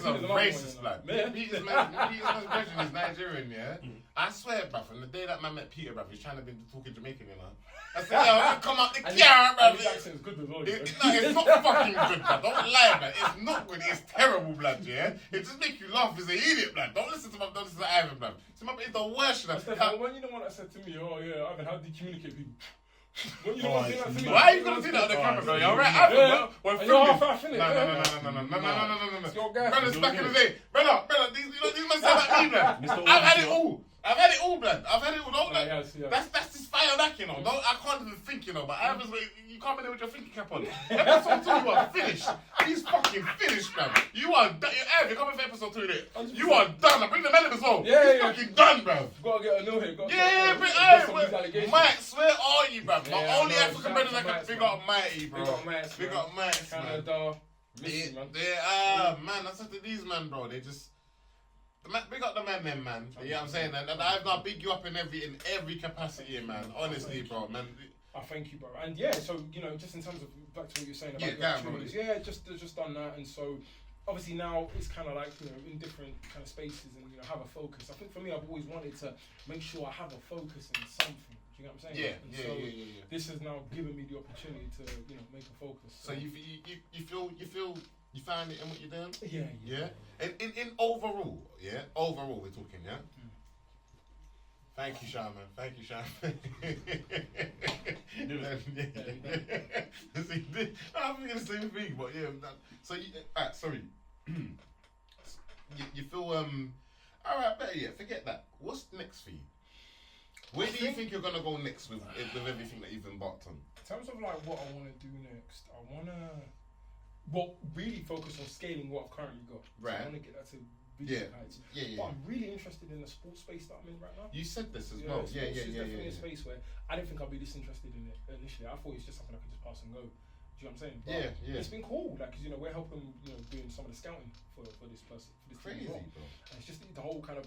a racist, like. Peter's version is Nigerian, yeah? I swear, bruv, from the day that man met Peter, bruv, he's trying to be talking Jamaican, you know? I said, yo, come up the car, bruv. His accent's good as well. It's not fucking good, bruv. Don't lie, man. It's not good. It's terrible, blood, yeah? It just makes you laugh as an idiot, blood. Don't listen to Ivan, blood. It's the worst, blood. When you the one that said to me, oh, yeah, Ivan, how do you communicate people? When you the one that to me? Why are you going to do that on the camera, bro? You're right, Ivan, we're filming. You're half innit? No. Brother, back in the day. Brother, these men sound like me, blood. I've had it all. Blood. I've had it all. Don't like. That's just fire back, you know. I can't even think, you know. But Ivan's you come in there with your thinking cap on. Episode 2, you are finished. He's fucking finished, man. You are done. You're coming for episode 2 there. You are done. I bring the men as well. He's fucking done, bro. Gotta get a no here. But Mike, swear are you, bro? My only African brothers that can big up Mighty, bro. Big up Mighty, Canada. Man, that's after these men, bro. They just. Big up the man, man. You know what I'm saying? And I've not big you up in every capacity, man. Honestly, bro, man. I thank you, bro. And yeah, so just in terms of back to what you're saying about the opportunities, just done that, and so obviously now it's kind of like in different kind of spaces and have a focus. I think for me, I've always wanted to make sure I have a focus in something. Do you know what I'm saying? Yeah. This has now given me the opportunity to make a focus. So you feel you found it in what you're doing? Yeah. In overall, overall we're talking, yeah? Thank you, Shaman. I'm thinking the same thing, but yeah. So, sorry. you feel, alright, better yet, forget that. What's next for you? Where do you think you're going to go next with everything that you've embarked on? In terms of like what I want to do next, I want to really focus on scaling what I've currently got. Right. So I want to get that to bigger heights. Yeah. But I'm really interested in the sports space that I'm in right now. You said this as well. Yeah. It's definitely a space where I didn't think I'd be this interested in it initially. I thought it's just something I could just pass and go. Do you know what I'm saying? But it's been cool, like, because we're helping, doing some of the scouting for this person, for this crazy, team as well. bro. And it's just the whole kind of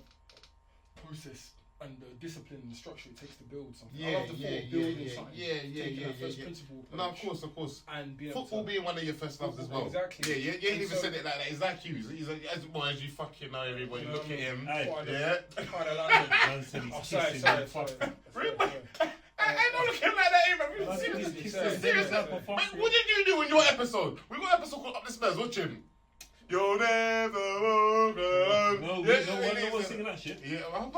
process and the discipline and the structure it takes to build something. Yeah, I love the thought of building something. Yeah. First principle. No, of course. And football being one of your first loves as well. Exactly. Yeah, you ain't even said it like that. Is that you? He's like, as you fucking know, everybody look at him. Yeah. Sorry. I don't look at him like that either. Seriously. What did you do in your episode? We got an episode called Up the Spurs. Watch him. You'll never walk alone. No one's singing that shit. Yeah, man.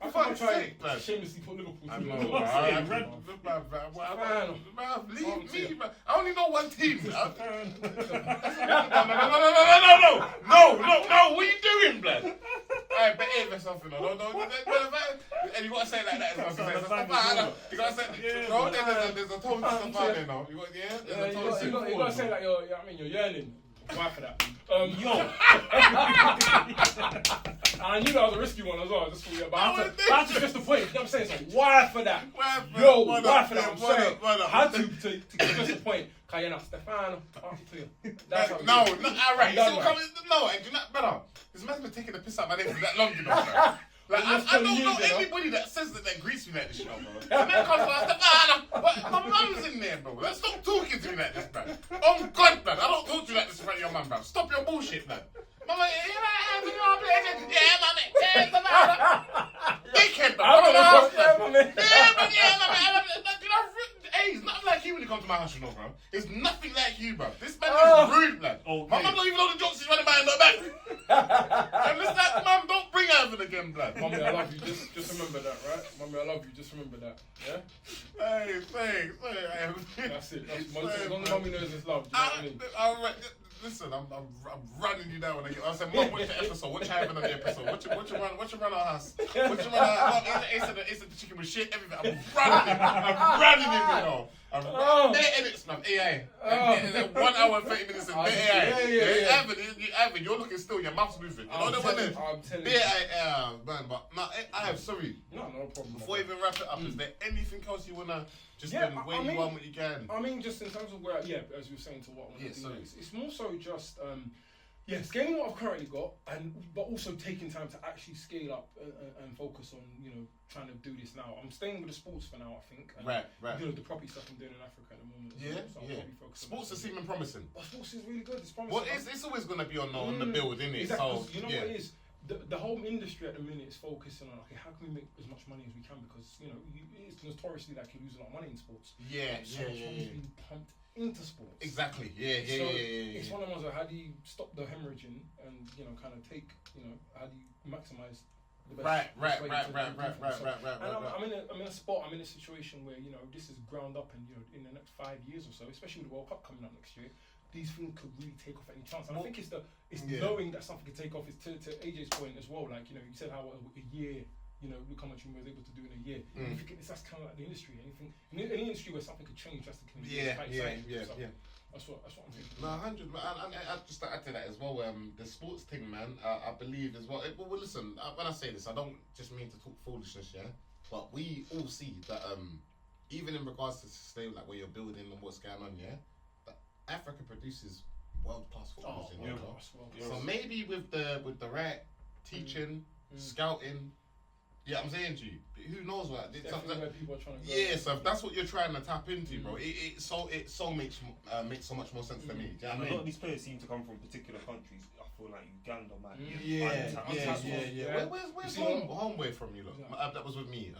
I can't try to shamelessly put Liverpool. I know. Leave me, man. I only know one team. No. What are you doing, blood? Alright, behave yourself, you know. Don't. And you gotta say it like that as well. You gotta say, no, there's a tone to the you know. You gotta say like you're yearning. Why for that? I knew that was a risky one as well. I just thought, but that's just the point. You know what I'm saying? It's like, why for that? Why for that? I'm saying, I had to get just the point. Kayima, Stefano, that's how no, alright. No, and you're not better. This man's been taking the piss out of my name for that long, you know. Like, I don't know anybody that says that greets me like this, you know, bro. And then comes like, Stefano, my mum's in there, bro. Stop talking to me like this, man. Oh, God, man. I don't talk to you like this in front of your mum. man, bro. Stop your bullshit, man. Mama, dickhead, bro. Hey, he's nothing like you when you come to my house, you know, bro. It's nothing like you, bro. This man is rude, man. Okay. My mum don't even know the jokes he's running by in the back. And this that, man, don't bring Ivan again, blood. Mummy, I love you. Just remember that, right? Mummy, I love you. Just remember that. Yeah? Hey, thanks. That's it. As long as Mummy knows it's love. Do you know what I mean? All right. Listen, I'm running you down when I get. I said, Mum, watch the episode. What you having on the episode? What you run our house? What you run our house? It's the chicken with shit, everything. I'm running him, you know. Their edits, man. AI. 1 hour and 30 minutes in AI. Evan, you're looking still. Your mouth's moving. You know what I mean? I'm telling you. Man, but no, I have sorry. No problem. Before we even wrap it up, is there anything else you wanna? Just where you want what you can. I mean, just in terms of where, as you were saying to what I want to do, it's more so just, scaling what I've currently got, but also taking time to actually scale up and focus on, trying to do this now. I'm staying with the sports for now, I think. Right. The property stuff I'm doing in Africa at the moment. Sports is seeming promising. But sports is really good. It's promising. Well, it's always going to be on the build, isn't it? Exactly. So, you know what it is? The whole industry at the minute is focusing on, how can we make as much money as we can, because it's notoriously like you lose a lot of money in sports. So much money is being pumped into sports. Exactly. It's one of the ones where how do you stop the hemorrhaging and kind of take how do you maximize the best right. And I'm in a spot. I'm in a situation where this is ground up, and in the next 5 years or so, especially with the World Cup coming up next year, these things could really take off at any chance. And I think it's knowing that something could take off. Is to AJ's point as well. Like you said how a year, look how much we was able to do in a year. If you that's kind of like the industry. Anything in any industry where something could change, that's the kind of That's what I'm thinking. No, 100. And I just to add to that as well. The sports thing, man. I believe as well. Well, listen. When I say this, I don't just mean to talk foolishness, yeah. But we all see that even in regards to stay like where you're building and what's going on, yeah. Africa produces world-class footballers, So maybe with the right teaching, scouting, I'm saying to you, who knows what? Where people are trying to go. Yeah, so if that's what you're trying to tap into, bro, it makes so much more sense to me. Do you know what I mean? A lot of these players seem to come from particular countries. I feel like Uganda, man. Yeah. Where's homeboy from you, lot? That was with me.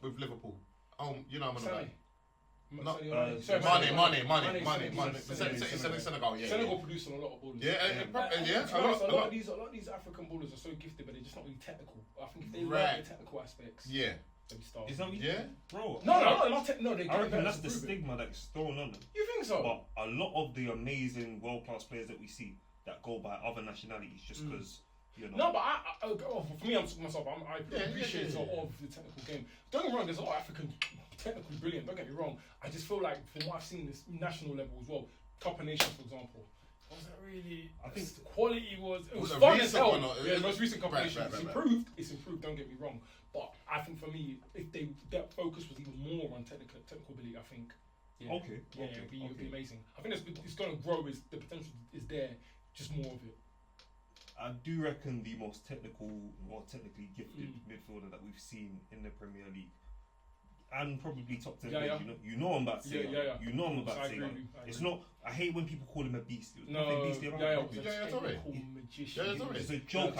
With Liverpool. I'm on the Money. Senegal, Senegal producing a lot of ballers. A lot of these African ballers are so gifted, but they're just not really technical. I think if they learn the technical aspects, they'd start. Is that bro? No, they. I reckon that's the stigma that's thrown on them. You think so? But a lot of the amazing world-class players that we see that go by other nationalities, just because. No, but for me, I'm talking myself. I appreciate sort of the technical game. Don't get me wrong. There's a lot of African technically brilliant. Don't get me wrong. I just feel like from what I've seen, this national level as well. Cup of Nations, for example. Wasn't really. I think the quality was fun as hell. The most recent Cup of Nations. It's improved. Don't get me wrong. But I think for me, if that focus was even more on technical ability, I think. It'd be amazing. I think it's going to grow. The potential is there. Just more of it. I do reckon the most technically gifted midfielder that we've seen in the Premier League, and probably top 10. You know I'm about to say. You know I'm about to say. It's not. I hate when people call him a beast. It's a joke. It's a joke.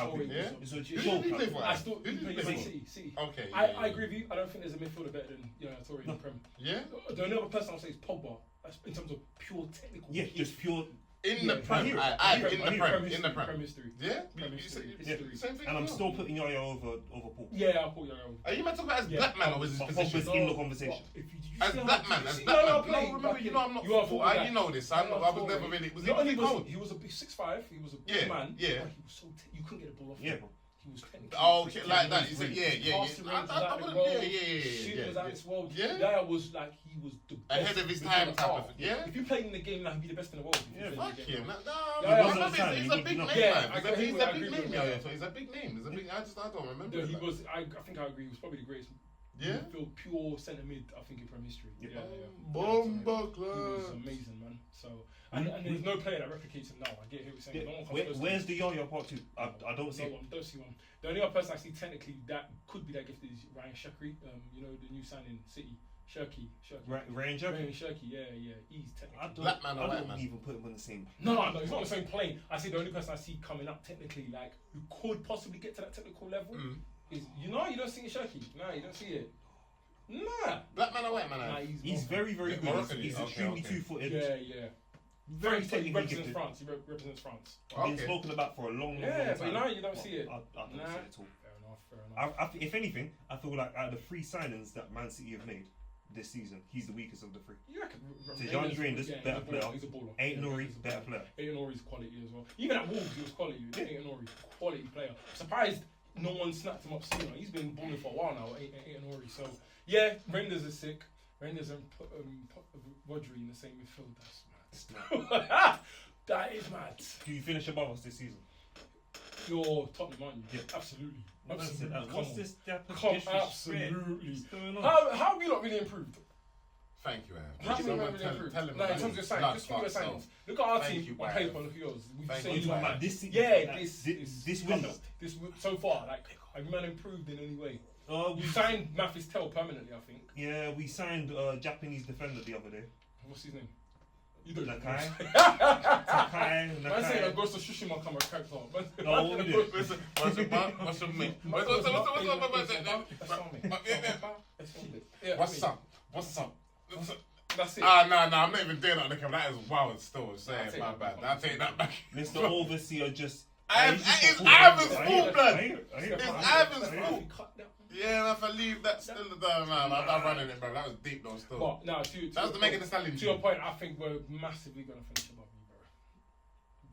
I still City. Okay. I agree with you. I don't think there's a midfielder better than Toure in the Prem. Yeah. The only other person I'll say is Pogba. In terms of pure technical. Yeah, just pure. In the Prem. In the Prem. History. Yeah? Same thing. And I'm still putting Yaya over Paul. Yeah, I'll put Yaya over. Are you meant to talk about as black man or was his position? Pogba's in the conversation. As black man. No, remember, I'm not football. You know this. I was never really. Was he cold? He was a 6'5". He was a big man. Yeah. He was so you couldn't get the ball off. Yeah, bro. He was technically. Oh, okay, like that. You said, yeah. Shooting was out this world. Yaya was like he was the best ahead of his time type of. Yeah. If you played in the game, like he'd be the best in the world. Yeah, fuck him. He's a big name, man. He's a big name, so he's a big name. I don't remember. He was. I think I agree. He was probably the greatest. Yeah. Pure centre mid. I think in Premier History. Bomba He was amazing, man. So. And there's no player that replicates him now. I get who he's saying. Where's the Yaya part 2? I don't see one. Don't see one. The only other person I see technically that could be that gifted is Ryan Shaqiri. The new signing City. Shirky. Ray and Shirky? Yeah. He's technically. Black man or white man? I don't even put him on the same. No, he's not on the same plane. I see the only person I see coming up technically, like, who could possibly get to that technical level is, you don't see it, Shirky. Nah, you don't see it. Nah. Black man or white man? Nah, he's very, very good. He's extremely two-footed. Yeah. Very technically represents gifted. France. He represents France. Been spoken about for a long time. Yeah, but now you don't see it. I don't see it at all. Fair enough. If anything, I feel like out of the 3 signings that Man City have made this season, he's the weakest of the 3. You reckon? Tijani Reinders, better player. He's a baller. Aït-Nouri, better player. Aït-Nouri's quality as well. Even at Wolves, he was quality. Aït-Nouri, quality player. Surprised no one snapped him up sooner. He's been balling for a while now, Aït-Nouri. So, yeah, Reinders is sick. Reinders and Rodri in the same midfield. That's mad. That is mad. Do you finish above us this season? You're Tottenham, aren't you? Yeah. Absolutely. What's this? Absolutely. What's going on? How have you not really improved? Thank you, Aaron. How have you not really improved? No, in terms of your signings, just for your signings. Look at our team on paper, look at yours. We've seen this window. So far, like, have you man improved in any way? You signed Mathis Tel permanently, I think. Yeah, we signed a Japanese defender the other day. What's his name? You don't Nakai. Man saying that Ghost of Tsushima come a character. No, what we do? What's your mate? What's up? That's it. No, I'm not even doing that on the camera. That is wild still. Saying my bad. I'll take that back. Mr. Overseer just... It's Ivan's fault, blood. It's Ivan's fault. Yeah, if I leave that still man. I'm running it, bro. That was deep though still. But no, that was the Megan Thee Stallion. To your point, I think we're massively gonna finish above you, bro.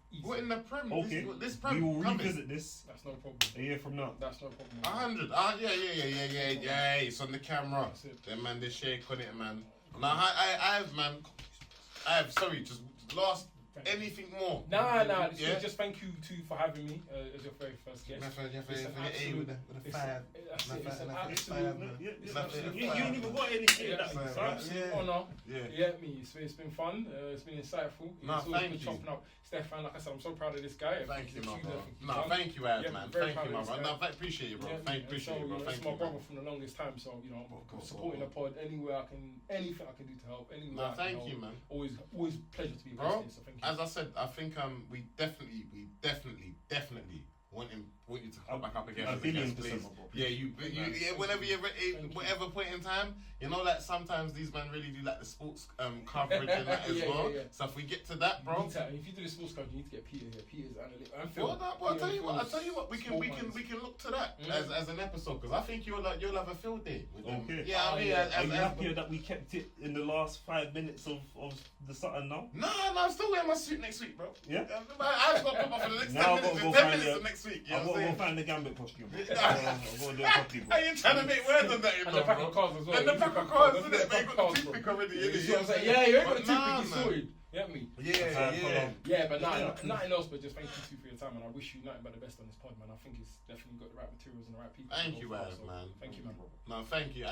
Easy. What in the Prem? Okay, this Prem. We will revisit this. That's no problem. A year from now. That's no problem. 100. Yeah. It's on the camera. Then man, they shake on it, man. Now sorry, just last. Anything more? Nah. Just thank you too for having me as your very first guest. It's an absolute. You ain't even got anything. It's an absolute honour. Yeah, it's been fun. It's been insightful. It's always been chopping up. Stefan, like I said, I'm so proud of this guy. Thank you, my bro. Thank you, Ad, man. Thank you, my bro. I appreciate you, bro. Appreciate you, bro. Thank you. It's my brother from the longest time, so supporting the pod anywhere I can, anything I can do to help. Anywhere. Thank you, man. Always pleasure to be a bro. So thank you. As I said, I think we definitely want you to come back up again. A billion percent. Yeah, whenever you're ready, whatever point in time, like sometimes these men really do like the sports coverage and that as well. Yeah. So if we get to that, bro. If you do the sports coverage, you need to get Peter here. Peter's analytic. I'll tell you what. We can look to that as an episode because I think you'll have a field day with them. Okay. Yeah, are you happier that we kept it in the last 5 minutes of the Sutton now? No, I'm still wearing my suit next week, bro. Yeah. I've got to come up for the next 10 minutes of next week. I've got to go find the Gambit costume. Are you trying to make words on that, and the pack of cards as well. And the pack of cards, isn't it? But you got the toothpick already, innit? Yeah, you ain't got the toothpick, you sorted. Get me? Yeah, but nothing else but just thank you too for your time, and I wish you nothing but the best on this pod, man. I think it's definitely got the right materials and the right people. Thank you, man. Thank you, man. No, thank you.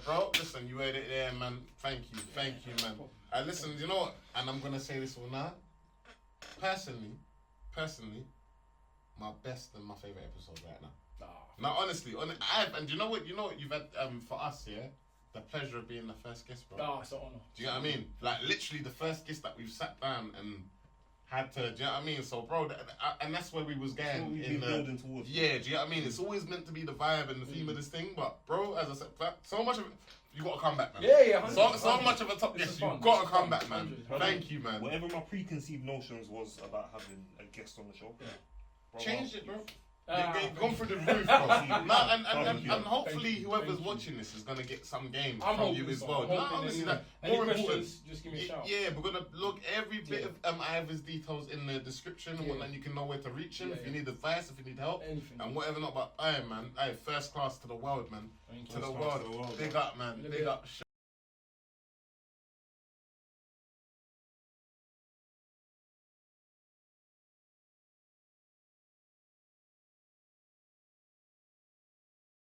Bro, listen, you heard it there, man. Thank you, man. Listen, you know what? And I'm gonna say this all now. Personally, my best and my favorite episode right now. Now, honestly, and you know what you've had for us, yeah. The pleasure of being the first guest, bro. It's an honour. Do you know what I mean? Like literally the first guest that we've sat down and had to. Do you know what I mean? So, bro, and that's where we was going. Building towards. Yeah, do you know what I mean? It's always meant to be the vibe and the theme of this thing, but bro, as I said, so much of it, you gotta come back, man. Yeah. 100%. So much of a top guest, you gotta come back, man. 100%. Thank you, man. Whatever my preconceived notions was about having a guest on the show, change it, bro. They've gone through the roof, bro. And hopefully whoever's watching this is gonna get some game from you as well. Honestly, more important. Just give me a shout. Yeah, we're gonna look every bit of Ivor's details in the description and whatnot. You can know where to reach him if you need advice, if you need help, and whatever not. But man, first class to the world, man. To the world. Big up, man. Big up.